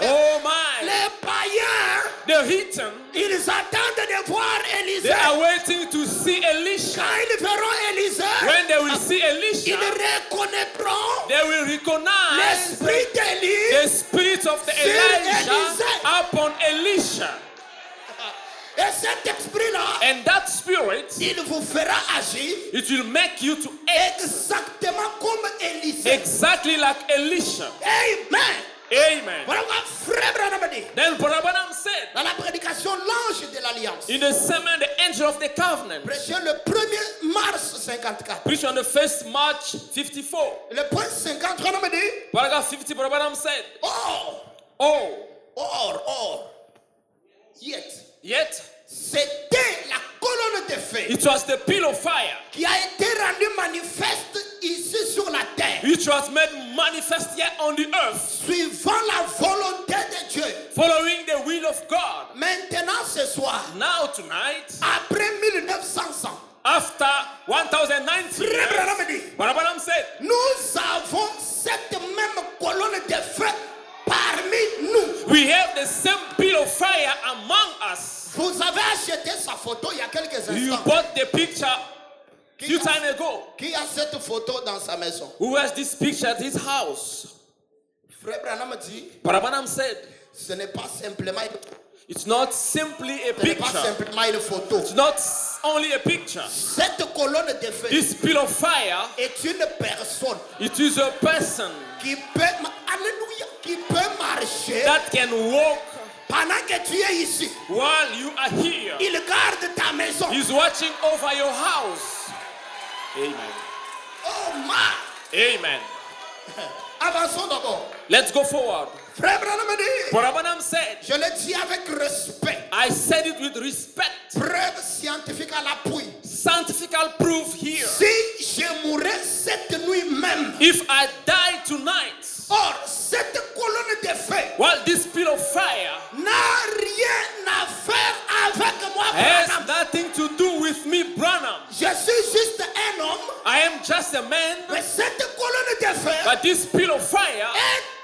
B: Oh my.
A: Les païens,
B: The heathen,
A: ils attendent de voir Élisée.
B: they are waiting to see Elisha.
A: Quand ils verront Élisée,
B: When they will see
A: ils
B: Elisha,
A: reconnaîtront
B: they will recognize
A: l'esprit d'Élie
B: the spirit of the
A: Sur
B: Elijah
A: Élisée.
B: upon Elisha.
A: et cet esprit-là,
B: And that spirit,
A: il vous fera agir
B: it will make you to act
A: exactement comme Élisée.
B: exactly like Elisha.
A: Amen.
B: Amen.
A: Voilà quoi frère Branham dit.
B: Then Branham said,
A: Dans la prédication l'ange de l'alliance,
B: in the sermon, the angel of the covenant,
A: prêché le 1er mars 54.
B: preached on the 1st March 54.
A: Le point 50, Branham dit,
B: Paragraph 50, Branham said,
A: or,
B: oh, yet
A: c'était la colonne de feu
B: it was the pillar of fire
A: qui a été rendue manifeste ici sur la terre,
B: which was made manifest here on the earth,
A: suivant la volonté de Dieu.
B: following the will of God.
A: Maintenant, ce soir,
B: Now tonight,
A: après 1900 ans,
B: after 1090
A: Frère
B: years,
A: Branham dit,
B: Branham said,
A: nous avons cette même colonne de feu parmi nous.
B: we have the same pillar of fire among us.
A: Vous avez acheté sa photo il y a quelques
B: You
A: instants.
B: bought the picture few time ago.
A: Qui a cette photo dans sa maison?
B: Who has this picture at his house?
A: Frère Branham dit,
B: Branham said,
A: ce n'est pas simplement
B: it's not simply a
A: ce n'est pas
B: picture.
A: simplement une photo.
B: It's not only a picture.
A: Cette colonne de feu
B: This pillar of fire,
A: est une personne
B: it is a person
A: qui peut, alléluia, qui peut marcher
B: that can walk
A: pendant que tu es ici.
B: while you are here.
A: Il garde ta maison.
B: He's watching over your house. Amen.
A: Oh my!
B: Amen.
A: Avançons d'abord.
B: Let's go forward.
A: Frère Branham dit,
B: Branham said,
A: je le dis avec respect.
B: I said it with respect.
A: Preuve scientifique à l'appui.
B: Scientific proof here.
A: Si je mourais cette nuit même,
B: If I die tonight,
A: or cette colonne de feu
B: well, this pillar of fire
A: n'a rien à faire avec moi,
B: has
A: Branham.
B: nothing to do with me, Branham.
A: Je suis juste un homme,
B: I am just a man,
A: mais cette colonne de feu
B: but this pillar of fire
A: est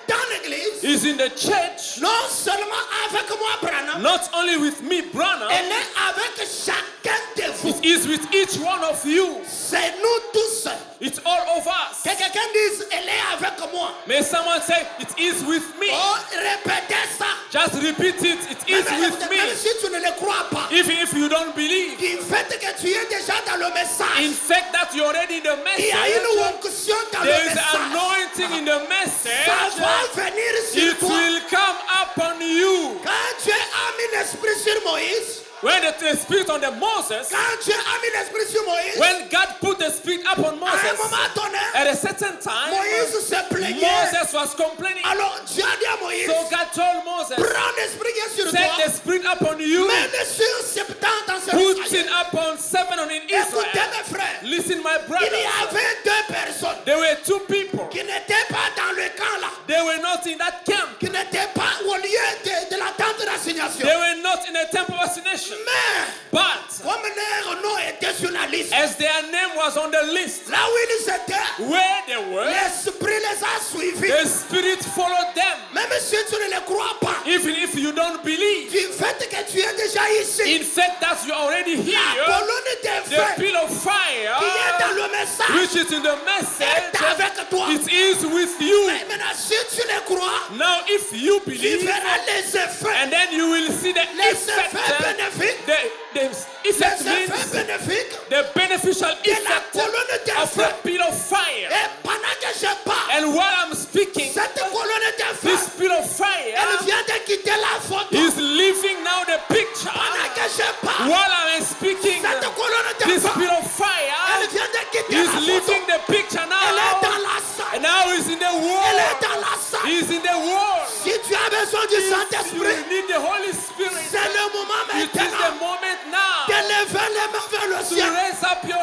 A: dans l'église,
B: is in the church,
A: non seulement avec moi, Branham,
B: not only with me, Branham,
A: elle est avec chacun de vous.
B: it is with each one of you.
A: C'est nous tous.
B: It's all of us.
A: Que quelqu'un dise, elle est avec moi.
B: May someone say, it is with me.
A: Oh, répétez ça.
B: Just repeat it. It is with
A: Même
B: me.
A: si tu ne le crois pas,
B: Even if you don't believe,
A: du fait que tu es déjà dans le
B: in
A: message,
B: fact that you're already in the
A: il y a
B: message,
A: une onction dans le
B: there is
A: message.
B: anointing in the
A: Ça
B: message.
A: va venir sur
B: It
A: toi.
B: will come upon you.
A: Quand Dieu a mis l'esprit sur Moïse,
B: When the spirit on the Moses,
A: quand Dieu a mis l'esprit sur Moïse,
B: when God put the spirit upon
A: à un
B: Moses,
A: moment donné,
B: at a certain time,
A: Moïse se plaignait.
B: Moses was complaining.
A: Alors Dieu a dit à Moïse,
B: So God told Moses,
A: prends l'esprit qui est sur
B: set
A: toi,
B: the spirit upon you,
A: mets-le sur 70 ans.
B: put it upon 7 in
A: Écoutez
B: Israel.
A: mes frères,
B: Listen, my
A: il y
B: brothers,
A: avait deux personnes
B: there were two people.
A: qui n'étaient pas dans le camp là,
B: They were not in that camp.
A: qui n'étaient pas au lieu de la tente d'assignation.
B: They were not in a temple of destination.
A: Mais
B: But
A: comme leur nom était sur la liste,
B: as their name was on the list,
A: là où ils étaient,
B: where they were,
A: l'esprit les a suivis.
B: the spirit followed them.
A: Même si tu ne le crois pas,
B: Even if you don't believe,
A: du fait que tu es déjà ici,
B: in fact that you're already
A: la
B: here,
A: colonne de
B: the
A: feu
B: pillar of fire,
A: qui est dans le message
B: which is in the
A: est
B: message,
A: avec toi.
B: it is with you.
A: Mais maintenant, si tu le crois,
B: Now, if you
A: tu
B: believe,
A: verras les effets,
B: and then you will see the
A: les
B: effect,
A: effets bénéfiques
B: the The effect
A: les effets
B: means
A: bénéfiques
B: the beneficial
A: de la
B: effect
A: colonne de
B: of
A: feu.
B: a pillar of fire.
A: Et pendant que je parle,
B: And while I'm speaking,
A: cette colonne de feu,
B: this pillar of fire
A: elle vient de quitter la photo.
B: is leaving now the picture.
A: Pendant que je parle,
B: While I'm speaking,
A: cette colonne de
B: this
A: feu,
B: pillar of
A: elle
B: fire
A: vient de quitter
B: is
A: la photo.
B: leaving the picture
A: Elle est dans
B: now.
A: la salle.
B: And now he's in the
A: Elle est
B: world.
A: dans la salle.
B: He's in the world.
A: Si tu as besoin du
B: You
A: Saint-Esprit,
B: need the Holy Spirit.
A: c'est le moment
B: It is the
A: maintenant
B: moment now
A: de lever les mains vers le
B: to
A: ciel.
B: raise up your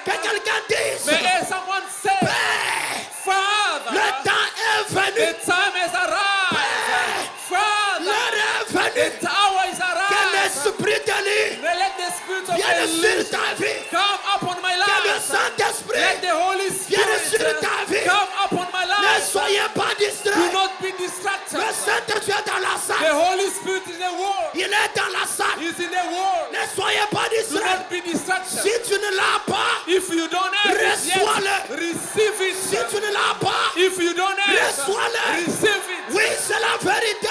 A: Que
B: hand.
A: quelqu'un dise,
B: May someone say,
A: Père,
B: Father,
A: le temps est
B: the
A: venu.
B: time has arrived. Father,
A: L'heure est
B: the
A: venue.
B: hour is
A: Que
B: arrived.
A: l'Esprit de lui
B: May let the Spirit of
A: vienne sur
B: religion
A: ta vie.
B: come upon my
A: Que le
B: life.
A: Saint-Esprit
B: Let the Holy
A: vienne sur
B: Spirit
A: ta vie.
B: come upon my
A: Ne
B: life.
A: soyez pas
B: Do
A: distraits.
B: not be distracted.
A: Le Saint-Esprit est dans la
B: The
A: salle.
B: Holy Spirit is in the world.
A: Il est dans la salle.
B: He's in the world.
A: Ne soyez pas
B: Do
A: distraits.
B: not be distracted.
A: Si tu ne l'as pas,
B: If you don't have it
A: reçois-le.
B: yet, receive it.
A: Si tu ne l'as pas,
B: If you don't have
A: reçois-le.
B: it, receive it.
A: oui, c'est la vérité.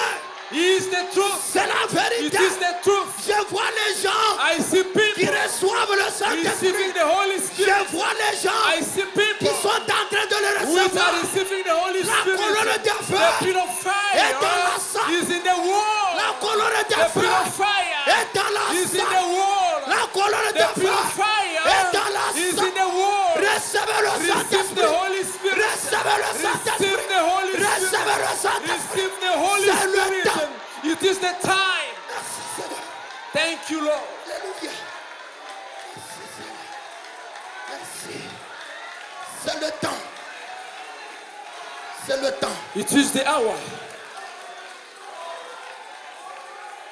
B: He is the truth.
A: C'est la
B: It
A: vérité.
B: is the truth.
A: Je vois les gens
B: I see
A: qui
B: people
A: reçoivent le Saint-Esprit.
B: receiving the Holy Spirit.
A: Je vois les gens
B: I see
A: qui
B: people
A: sont en train de le
B: which are
A: recevoir.
B: receiving the Holy
A: La
B: Spirit.
A: colonne de feu
B: The pillar of
A: est dans la
B: fire
A: salle.
B: is in the wall.
A: La colonne de
B: The
A: feu
B: pillar of fire
A: est dans la
B: is in the
A: salle.
B: wall.
A: La colonne
B: The
A: de
B: pillar of
A: feu
B: fire
A: est dans la
B: is in
A: salle.
B: the wall.
A: Recevez le
B: Receive the
A: Saint-Esprit.
B: Holy Spirit.
A: Recevez le
B: Receive
A: Saint-Esprit.
B: the Holy
A: Recevez le
B: Spirit.
A: Saint-Esprit.
B: Receive the Holy
A: C'est le
B: Spirit.
A: temps.
B: It is the time.
A: Merci Seigneur.
B: Thank you, Lord.
A: Alléluia. Merci. C'est le temps. C'est le temps.
B: It is the hour.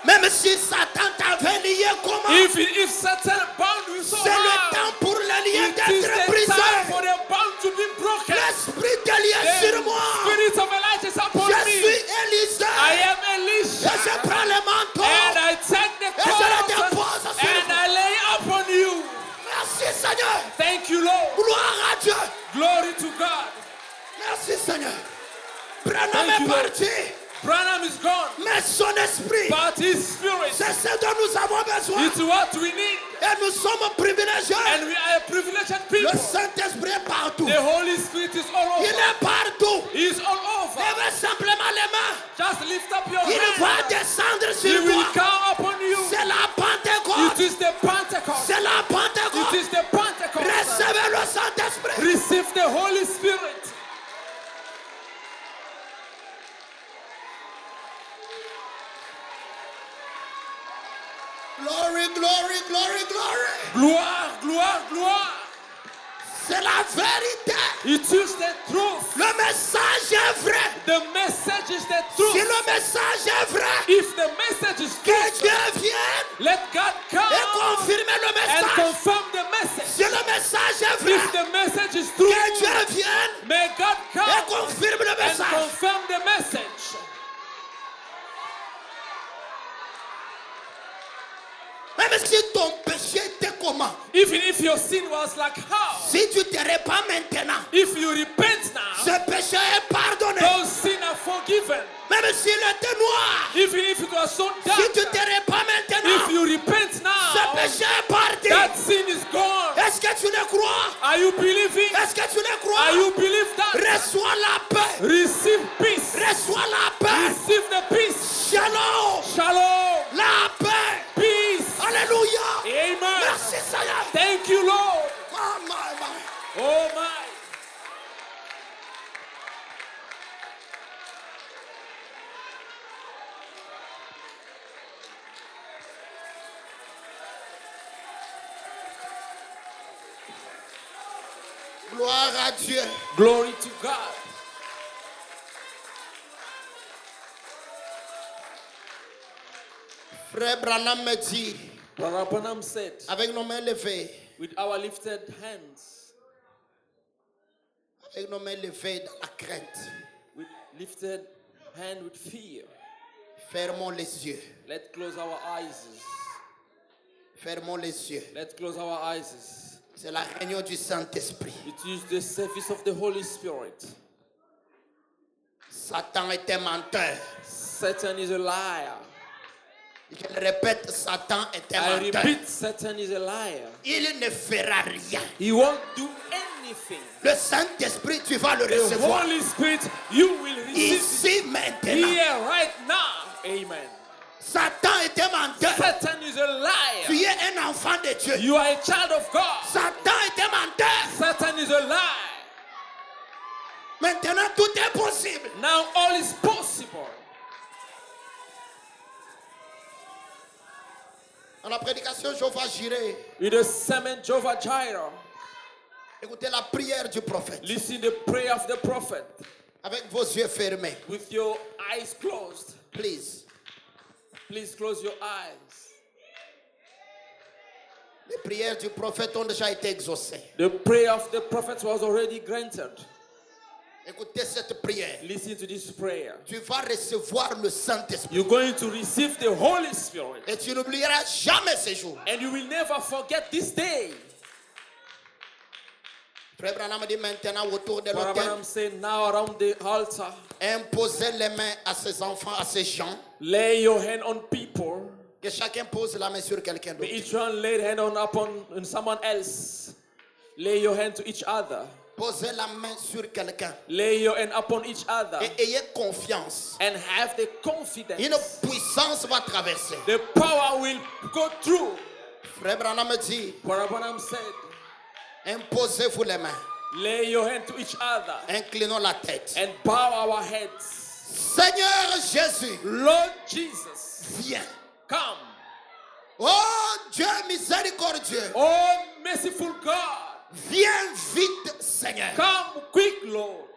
A: Même si Satan t'avait lié comment,
B: If Satan bound you so
A: c'est le
B: hard,
A: temps pour le lien
B: it is
A: d'être
B: the
A: brisé.
B: time for the bound to be broken.
A: L'esprit de lien
B: The
A: sur moi.
B: Spirit of Elijah is upon
A: Je
B: me.
A: suis Élisée.
B: I am
A: Et
B: Elisha.
A: je prends le manteau.
B: And I take the
A: Et je le
B: coat
A: dépose sur
B: and
A: vous.
B: I lay upon you.
A: Merci Seigneur.
B: Thank you, Lord.
A: Gloire à Dieu.
B: Glory to God.
A: Merci Seigneur. Branham
B: Thank
A: est
B: you, Lord.
A: parti.
B: Branham is gone,
A: Mais son esprit,
B: but his spirit
A: c'est ce dont nous avons besoin.
B: is what we need.
A: Et nous sommes privilégiés.
B: And we are privileged
A: Le
B: people.
A: Saint-Esprit est partout.
B: The Holy Spirit is all
A: Il
B: over.
A: est partout.
B: He is all over.
A: Lève simplement les mains.
B: Just lift up your
A: Il va
B: hand.
A: descendre
B: He
A: sur
B: will
A: toi.
B: come upon you.
A: C'est la
B: It
A: Pentecôte.
B: is the Pentecost.
A: C'est la
B: It
A: Pentecôte.
B: is the Pentecost.
A: Recevez le Saint-Esprit.
B: Receive the Holy Spirit.
A: Glory, glory, glory, glory.
B: Gloire, gloire, gloire.
A: C'est la vérité.
B: It is the truth.
A: Le message est vrai.
B: The message is the
A: Si
B: truth.
A: le message est vrai,
B: If the message is
A: que
B: true,
A: Dieu vienne
B: let God
A: et
B: come
A: confirme le
B: and
A: message.
B: confirm the message.
A: Si le message est vrai,
B: If the message is true,
A: que Dieu vienne
B: may God
A: et
B: come
A: confirme le
B: and
A: message.
B: confirm the message.
A: Même si ton péché était comment,
B: Even if your sin was like how,
A: si tu te répands maintenant,
B: if you repent now,
A: ce péché est pardonné.
B: those sins are forgiven.
A: Même s'il était noir,
B: Even if it was so dark,
A: si tu te répands maintenant,
B: if you repent
A: ce
B: now,
A: péché est parti.
B: that sin is gone.
A: Est-ce que tu le crois?
B: Are you believing?
A: Est-ce que tu le
B: Are
A: crois?
B: you believe that?
A: Reçois la paix.
B: Receive peace.
A: Reçois la paix.
B: Receive the peace.
A: Shalom.
B: Shalom.
A: La paix.
B: Peace.
A: Alléluia.
B: Amen.
A: Merci Seigneur.
B: Thank you, Lord.
A: Oh my.
B: Oh my.
A: Gloire à Dieu.
B: Glory to God.
A: Frère Branham me dit,
B: Brother Branham said,
A: avec nos mains levées,
B: with our lifted hands,
A: avec nos mains levées dans la crainte,
B: with lifted hand with fear,
A: fermons les yeux.
B: let's close our eyes.
A: Fermons les yeux.
B: Let's close our eyes.
A: C'est la réunion du Saint-Esprit.
B: It is the service of the Holy Spirit.
A: Satan est un menteur.
B: Satan is a liar.
A: Je le répète, Satan est un
B: I
A: menteur.
B: repeat, Satan is a liar.
A: Il ne fera rien.
B: He won't do anything.
A: Le Saint-Esprit, tu vas le
B: The
A: recevoir.
B: Holy Spirit, you will receive
A: Ici, maintenant.
B: here right now. Amen.
A: Satan est un menteur.
B: Satan is a
A: Tu
B: liar.
A: es un enfant de Dieu.
B: You are a child of God.
A: Satan est un menteur.
B: Satan is a liar.
A: Maintenant, tout est possible.
B: Now all is possible.
A: Dans la prédication Jéhovah Jireh,
B: In the sermon Jehovah Jireh,
A: écoutez la prière du prophète
B: listen the prayer of the prophet
A: avec vos yeux fermés.
B: with your eyes closed.
A: Please.
B: Please close your eyes.
A: Les prières du prophète ont déjà été exaucées.
B: The prayer of the prophet was already granted.
A: Écoutez cette prière.
B: Listen to this prayer.
A: Tu vas recevoir le Saint-Esprit.
B: You're going to receive the Holy Spirit.
A: Et tu n'oublieras jamais ce jour.
B: And you will never forget this day.
A: Frère Branham dit maintenant autour de
B: What
A: l'autel,
B: I'm saying now around the altar,
A: imposez les mains à ces enfants, à ces gens.
B: lay your hand on people.
A: Que chacun pose la main sur quelqu'un
B: May
A: d'autre.
B: each one lay hand on someone else. Lay your hand to each other.
A: Posez la main sur quelqu'un.
B: Lay your hand upon each other.
A: Et ayez confiance.
B: And have the confidence.
A: Une puissance va traverser.
B: The power will go through.
A: Frère Branham dit,
B: What Abraham said.
A: imposez-vous les mains.
B: Lay your hand to each other.
A: Inclinons la tête.
B: And bow our heads.
A: Seigneur Jésus,
B: Lord Jesus,
A: viens.
B: come.
A: Oh Dieu miséricordieux,
B: Oh merciful God,
A: viens vite Seigneur.
B: come quick, Lord.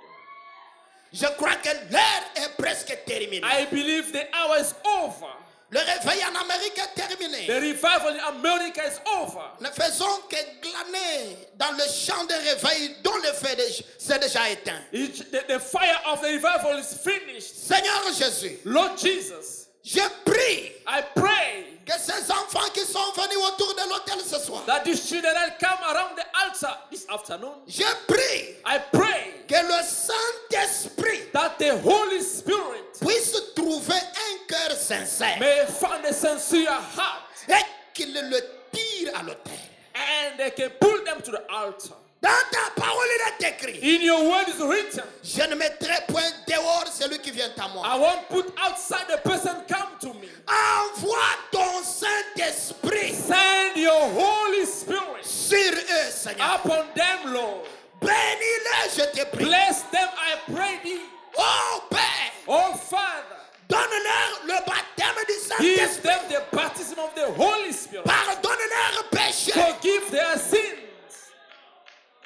A: Je crois que l'heure est presque terminée.
B: I believe the hour is over.
A: Le réveil en Amérique est terminé.
B: The revival in America is over.
A: Ne faisons que glaner dans le champ de réveil dont le feu s'est déjà éteint.
B: The fire of the revival is finished.
A: Seigneur Jésus,
B: Lord Jesus,
A: je prie
B: I pray
A: que ces enfants qui sont venus autour de l'autel ce soir,
B: that these children that come around the altar this afternoon,
A: je prie
B: I pray
A: que le Saint-Esprit
B: that the Holy Spirit
A: puisse trouver un cœur sincère
B: may find a sincere heart
A: et qu'il le tire à l'autel.
B: and they can pull them to the altar.
A: Dans ta parole, il est écrit,
B: In your word is written,
A: je ne mettrai point dehors celui qui vient à moi.
B: I won't put outside the person come to me.
A: Envoie ton Saint-Esprit
B: Send your Holy Spirit
A: sur eux, Seigneur.
B: upon them, Lord.
A: Bénis-les, je te prie.
B: Bless them, I pray thee.
A: Oh Père,
B: Oh Father,
A: donne-leur le baptême du
B: give
A: Saint-Esprit.
B: them the baptism of the Holy Spirit.
A: Pardonne leurs péchés.
B: Forgive their sins.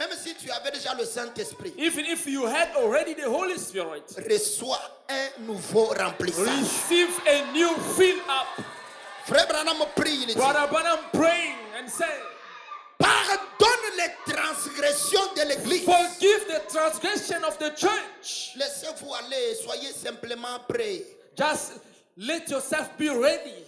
A: Même si tu avais déjà le Saint-Esprit,
B: Even if you had already the Holy Spirit,
A: reçois un nouveau remplissage.
B: receive a new fill up.
A: Frère Branham prie, il dit,
B: Brother Branham praying and saying,
A: pardonne les transgressions de l'Église.
B: forgive the transgression of the church.
A: Laissez-vous aller, soyez simplement prêts.
B: Just let yourself be ready.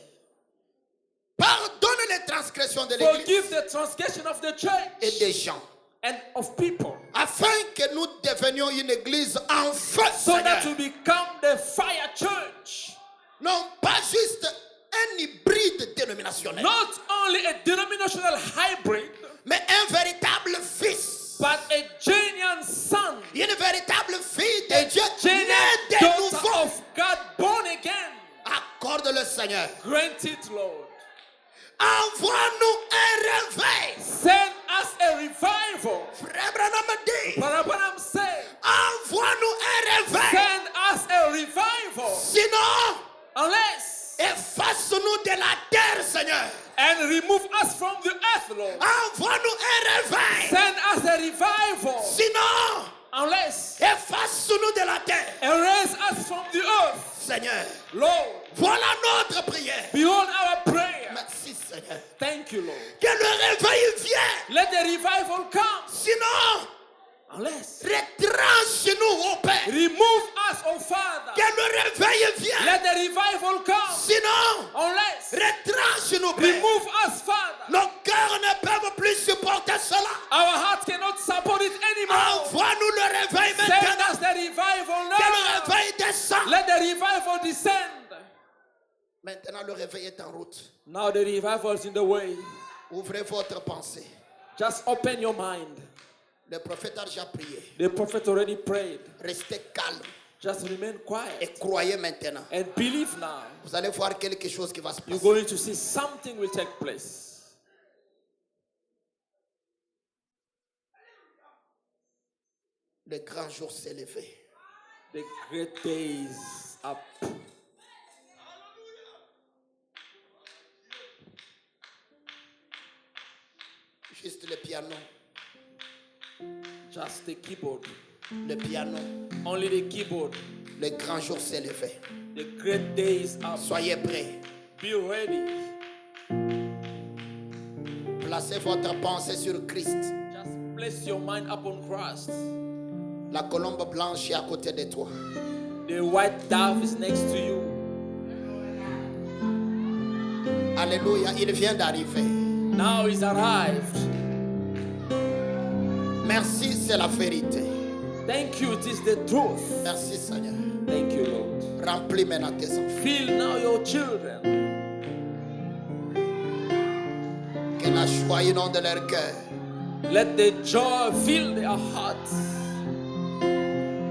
A: Pardonne les transgressions de l'Église
B: Forgive the transgression of the
A: et
B: church
A: des gens,
B: and of people,
A: afin que nous devenions une Église en feu,
B: so that
A: Seigneur.
B: we become the fire church.
A: Non pas juste un hybride dénominationnel,
B: Not only a denominational hybrid,
A: mais un véritable fils,
B: but a genuine son,
A: une véritable fille
B: a
A: de Dieu,
B: genuine
A: née de
B: daughter
A: nouveau.
B: of God, born again.
A: Accorde-le, Seigneur.
B: Grant it, Lord.
A: Envoie-nous un réveil.
B: Send us a revival.
A: Frère Branham dit,
B: Brother Branham said,
A: envoie-nous un réveil.
B: send us a revival.
A: Sinon,
B: Unless,
A: efface-nous de la terre, Seigneur.
B: and remove us from the earth, Lord.
A: Envoie-nous un réveil.
B: Send us a revival.
A: Sinon,
B: Unless,
A: efface-nous de la terre.
B: erase us from the earth.
A: Seigneur,
B: Lord,
A: voilà notre prière.
B: behold our prayer.
A: Merci, Seigneur.
B: Thank you, Lord.
A: Que le réveil vienne.
B: Let the revival come.
A: Sinon,
B: Unless,
A: retranche-nous, oh Père.
B: remove us, oh Father.
A: Que le réveil vienne.
B: Let the revival come.
A: Sinon,
B: Unless,
A: retranche-nous, Père.
B: remove us, Father.
A: Nos cœurs ne peuvent plus supporter cela.
B: Our hearts cannot support it anymore.
A: Envoie-nous le réveil
B: Send
A: maintenant.
B: us the revival
A: Que
B: now.
A: le réveil descende.
B: Let the revival descend.
A: Maintenant, le réveil est en route.
B: Now the revival is in the way.
A: Ouvrez votre pensée.
B: Just open your mind.
A: Le prophète a déjà prié.
B: The prophet already prayed.
A: Restez calme
B: Just remain
A: et
B: quiet
A: croyez maintenant.
B: and believe now.
A: Vous allez voir quelque chose qui va se
B: You're
A: passer.
B: going to see something will take place.
A: Le grand jour s'est levé.
B: The great day is up.
A: Juste le piano.
B: Just the keyboard.
A: Le piano.
B: Only the keyboard.
A: Le grand jour s'est levé.
B: The great day is up.
A: Soyez prêts.
B: Be ready.
A: Placez votre pensée sur Christ.
B: Just place your mind upon Christ.
A: La colombe blanche est à côté de toi.
B: The white dove is next to you.
A: Alléluia, il vient d'arriver.
B: Now he's arrived.
A: Merci, c'est la vérité.
B: Thank you, it is the truth.
A: Merci Seigneur.
B: Thank you, Lord.
A: Remplis maintenant tes enfants.
B: Fill now your children.
A: Que la joie inonde leur cœur.
B: Let the joy fill their hearts.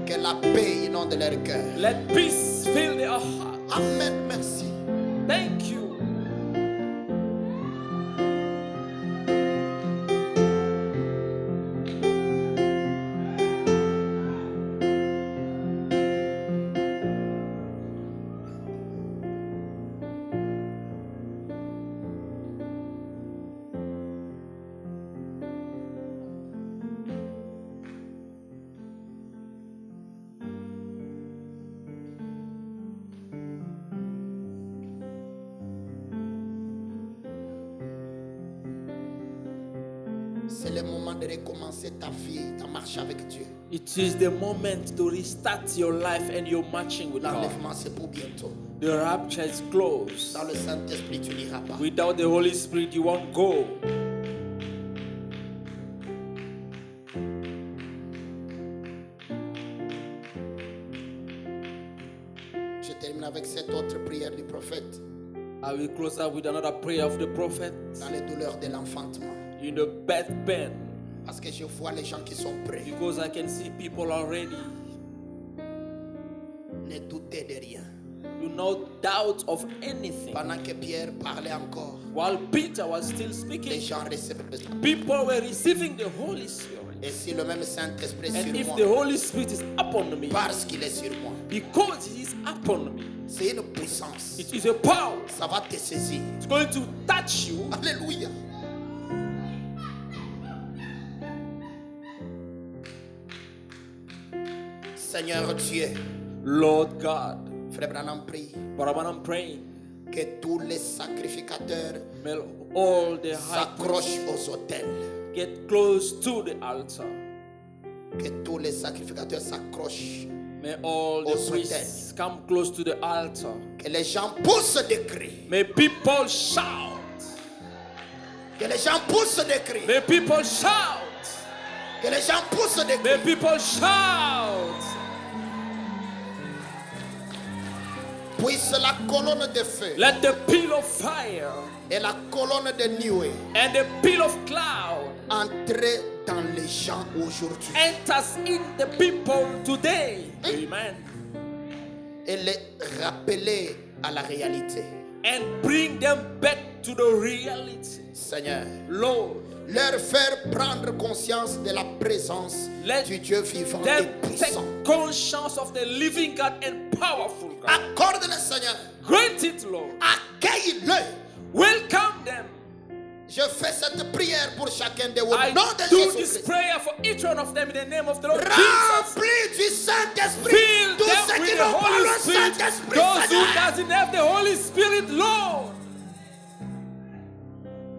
A: Que la paix inonde leur cœur.
B: Let peace fill their hearts.
A: Amen, merci.
B: Thank you.
A: C'est le moment de recommencer ta vie, ta marche avec Dieu.
B: It is the moment to restart your life and your marching with God.
A: L'enlèvement, c'est pour bientôt.
B: The rapture is close.
A: Dans le Saint-Esprit, tu n'iras pas.
B: Without the Holy Spirit, you won't go.
A: Je termine avec cette autre prière du prophète.
B: I will close up with another prayer of the prophet
A: Dans les douleurs de l'enfantement.
B: in the birth pain.
A: Parce que je vois les gens qui sont prêts.
B: Because I can see people already.
A: Ne doutez de rien.
B: Do not doubt of anything.
A: Pendant que Pierre parlait encore,
B: While Peter was still
A: les
B: speaking,
A: gens recevaient.
B: people were receiving the Holy Spirit.
A: Et si le même Saint-Esprit est
B: And
A: sur
B: if
A: moi,
B: the Holy Spirit is upon me,
A: parce qu'il est sur moi,
B: because He is upon me,
A: c'est une puissance.
B: it is a power.
A: Ça va te saisir.
B: It's going to touch you.
A: Alléluia. Seigneur Dieu,
B: Lord God,
A: Frère Branham prie
B: but I'm praying,
A: que tous les sacrificateurs
B: may all the high
A: s'accrochent aux autels.
B: get close to the altar.
A: Que tous les sacrificateurs s'accrochent.
B: May all the
A: Aux
B: priests come close to the altar.
A: Que les gens poussent des cris.
B: May people shout.
A: Que les gens poussent des cris.
B: May people shout.
A: Que les gens poussent des
B: May
A: cris.
B: people shout.
A: Puisse la colonne de feu
B: Let the peal of fire
A: et la colonne de nuée
B: and the peal of cloud
A: entrer dans les gens aujourd'hui
B: enters in the people today. Amen.
A: et les rappeler à la réalité.
B: And bring them back to the reality.
A: Seigneur,
B: Lord,
A: leur faire prendre conscience de la présence
B: Let
A: du Dieu vivant et
B: them take
A: puissant.
B: conscience of the living God and powerful God.
A: Accorde-le, Seigneur.
B: Grant it, Lord.
A: Accueille-le.
B: Welcome them.
A: Je fais cette prière pour chacun de vous. Au
B: I
A: nom de
B: do this
A: Jésus-Christ.
B: prayer for each one of them in the name of the Lord Jesus.
A: Remplis du Saint-Esprit.
B: Fill
A: Tous
B: them
A: ceux
B: with
A: qui
B: the
A: n'ont pas
B: Holy
A: le
B: Spirit.
A: Saint-Esprit,
B: Those who
A: Seigneur,
B: doesn't have the Holy Spirit, Lord.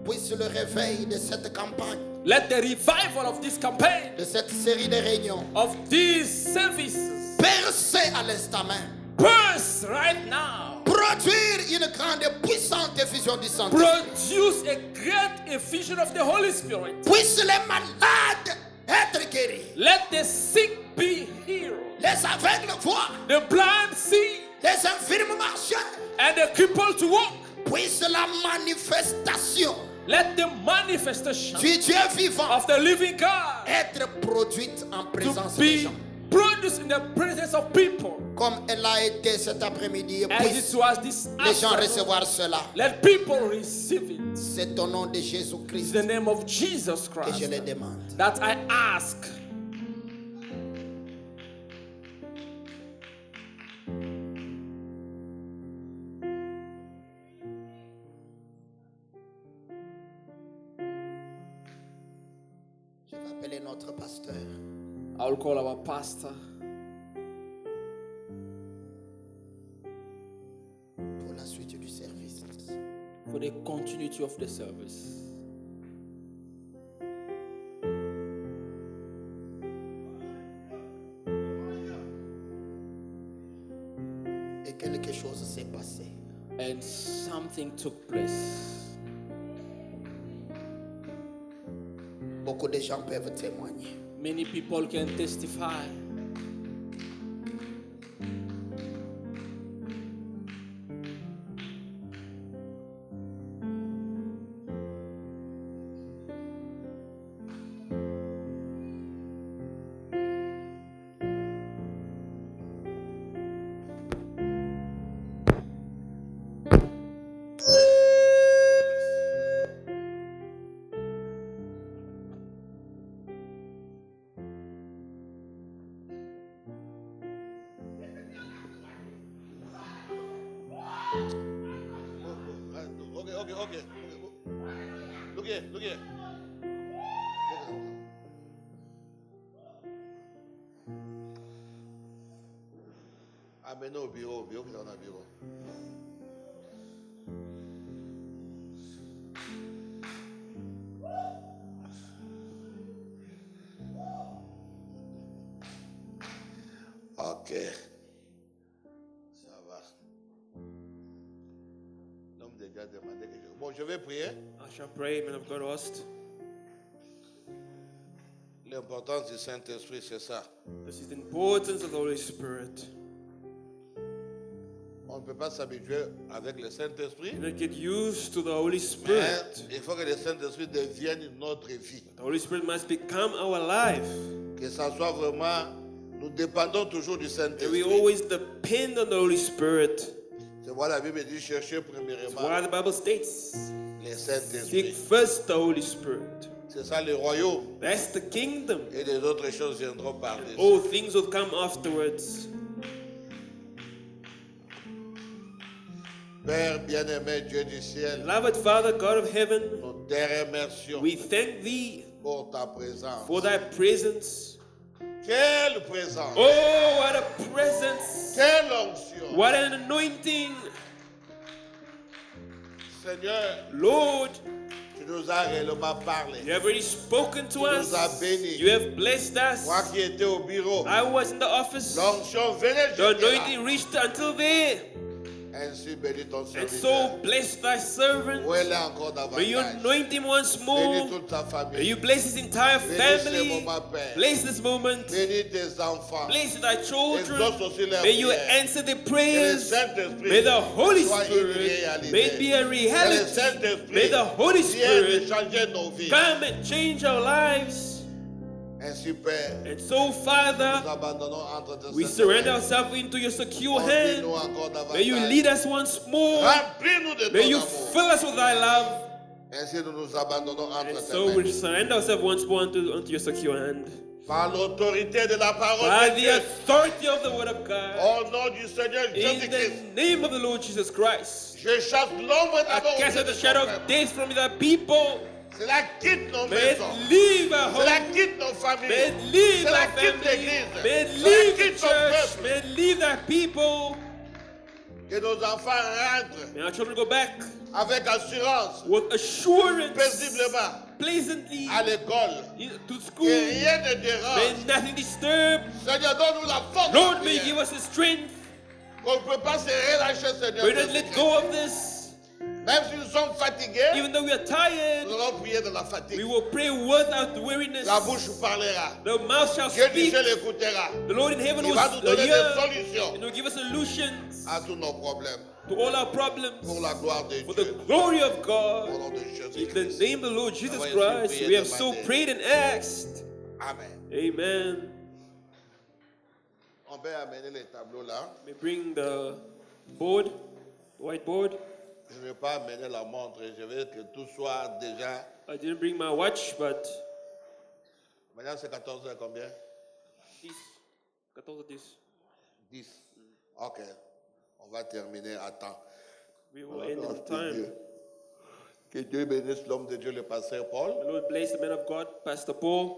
A: puisse le réveil de cette campagne,
B: Let the revival of this campaign,
A: de cette série de réunions,
B: of these services,
A: percer à l'instant même.
B: burst right now.
A: Produire une grande et puissante effusion du Saint-Esprit.
B: Produce a great effusion of the Holy Spirit.
A: Puisse les malades être guéris.
B: Let the sick be healed.
A: Les aveugles voient.
B: The blind see.
A: les infirmes marchaient,
B: and the crippled to walk.
A: puisse la manifestation
B: Let the manifestation
A: du Dieu vivant
B: of the living God
A: être produite en présence
B: to
A: des
B: be
A: gens.
B: produced in the presence of people.
A: Comme elle a été cet après-midi,
B: As it
A: puisse
B: was this
A: les gens
B: afternoon,
A: recevoir cela.
B: let people receive it.
A: C'est au nom de
B: It's
A: Jésus-Christ
B: the name of Jesus
A: que
B: Christ
A: je les demande.
B: that I ask.
A: Je vais appeler notre pasteur.
B: I'll call our pastor
A: Pour la suite du service.
B: for the continuity of the service.
A: Et quelque chose s'est passé.
B: And something took place.
A: Beaucoup de gens peuvent témoigner.
B: Many people can testify.
C: Okay. Look here. Amenez au bureau qui est dans le bureau. Ok. Ça va. L'homme déjà demandé quelque chose. Bon, je vais prier.
B: I shall pray, man of God host.
C: L'importance du Saint-Esprit, c'est ça.
B: This is the importance of the Holy Spirit.
C: On ne peut pas s'habituer avec le Saint-Esprit.
B: You don't get used to the Holy
C: Mais
B: Spirit.
C: il faut que le Saint-Esprit devienne notre vie.
B: The Holy Spirit must become our life.
C: Que ça soit vraiment, nous dépendons toujours du
B: And we
C: Saint-Esprit.
B: always depend on the Holy Spirit.
C: C'est pourquoi la Bible dit chercher
B: That's
C: premièrement
B: why the Bible states,
C: le
B: seek
C: Saint-Esprit.
B: first the Holy Spirit.
C: C'est ça le royaume.
B: That's the kingdom.
C: Et les autres choses viendront par dessus.
B: All things will come afterwards.
C: Père bien-aimé, Dieu du ciel,
B: Beloved Father, God of heaven,
C: nous te remercions
B: we thank thee
C: pour ta présence.
B: for thy presence.
C: Quelle présence!
B: Oh, what a presence!
C: Quelle onction!
B: What an anointing!
C: Seigneur,
B: Lord,
C: tu nous as réellement parlé.
B: you have already spoken to us.
C: nous as bénis.
B: You have blessed us.
C: Moi qui étais au bureau,
B: I was in the office.
C: l'onction venait
B: The
C: jusqu'à là.
B: anointing reached until there.
C: Ainsi bénis ton
B: And
C: serviteur.
B: so bless thy servant.
C: Où elle est encore
B: May you
C: davantage.
B: anoint him once
C: Bénis
B: more.
C: toute ta
B: May
C: famille.
B: you bless his entire
C: Bénis ce
B: family.
C: moment, Père.
B: Bless this moment.
C: Bénis tes enfants.
B: Bless thy children.
C: Exauce aussi leurs
B: May you
C: prières.
B: answer the
C: Que le
B: prayers.
C: Saint-Esprit
B: May the Holy
C: soit une
B: Spirit,
C: réalité.
B: may it be a
C: Que le
B: reality.
C: Saint-Esprit
B: May the Holy
C: vienne
B: Spirit
C: changer nos vies.
B: come and change our lives.
C: Ainsi, Père,
B: And so,
C: nous
B: Father,
C: abandonnons entre tes
B: we
C: saintes
B: surrender
C: mains.
B: ourselves into your secure hand.
C: Conduis-nous encore davantage.
B: May you lead us once more.
C: Remplis-nous de
B: May
C: ton
B: you
C: amour.
B: fill us with thy love.
C: Ainsi, nous nous abandonnons entre
B: And
C: tes
B: so
C: mains.
B: we surrender ourselves once more unto your secure hand.
C: Par l'autorité de la parole
B: By
C: de
B: the
C: Dieu.
B: authority of the word of God.
C: Au nom du Seigneur
B: In
C: Jésus-Christ.
B: the name of the Lord Jesus Christ.
C: Je chasse l'ombre
B: I
C: d'abord.
B: cast out the shadow of death from the people.
C: Cela quitte nos
B: May it
C: maisons.
B: leave our
C: Cela
B: home.
C: quitte nos
B: May
C: familles.
B: it leave
C: Cela
B: our
C: quitte
B: family.
C: l'église.
B: May it
C: Cela
B: leave the
C: quitte ton
B: church.
C: peuple.
B: May it leave our people.
C: Que nos enfants rentrent
B: May our children go back
C: avec assurance,
B: with assurance,
C: paisiblement,
B: pleasantly
C: à l'école.
B: to
C: Que
B: school.
C: rien ne
B: May
C: dérange.
B: nothing disturb.
C: Seigneur, donne-nous la force.
B: Lord, may
C: de
B: you give
C: prier.
B: us the strength.
C: Qu'on ne peut pas se relâcher, Seigneur.
B: May not let go of this.
C: Même si nous sommes fatigués,
B: Even though we are tired,
C: nous allons prier de la
B: we
C: fatigue.
B: will pray without weariness.
C: La bouche parlera.
B: The mouth shall
C: Dieu du
B: speak.
C: ciel écoutera.
B: The Lord in heaven
C: Il
B: will
C: va nous donner des
B: hear
C: solutions
B: and will give us solutions
C: à tous nos problèmes.
B: to all our problems
C: Pour la gloire de
B: for the
C: Dieu.
B: glory of
C: Au
B: God.
C: nom de
B: In the
C: Jésus-Christ.
B: name of the Lord Jesus
C: Avons ainsi
B: Christ,
C: prié
B: we have
C: et
B: so
C: demandé.
B: prayed and asked.
C: Amen.
B: Amen.
C: On peut amener les tableaux là.
B: May bring the board, the whiteboard.
C: Je ne vais pas amener la montre. Je veux que tout soit déjà.
B: I didn't bring my watch, but
C: Maintenant, c'est 14h combien?
B: 10. 14.
C: 10. Ok. On va terminer à temps.
B: We will end in time.
C: Que Dieu bénisse l'homme de Dieu, le pasteur Paul.
B: The Lord bless the man of God, Pastor Paul.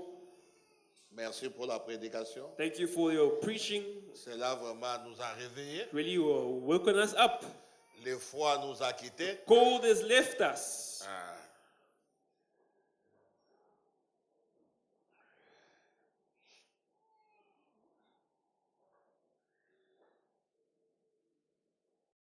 C: Merci pour la prédication.
B: Thank you for your preaching.
C: Cela vraiment nous a réveillés.
B: Really woken us up.
C: Le froid nous a quittés.
B: Cold has left us.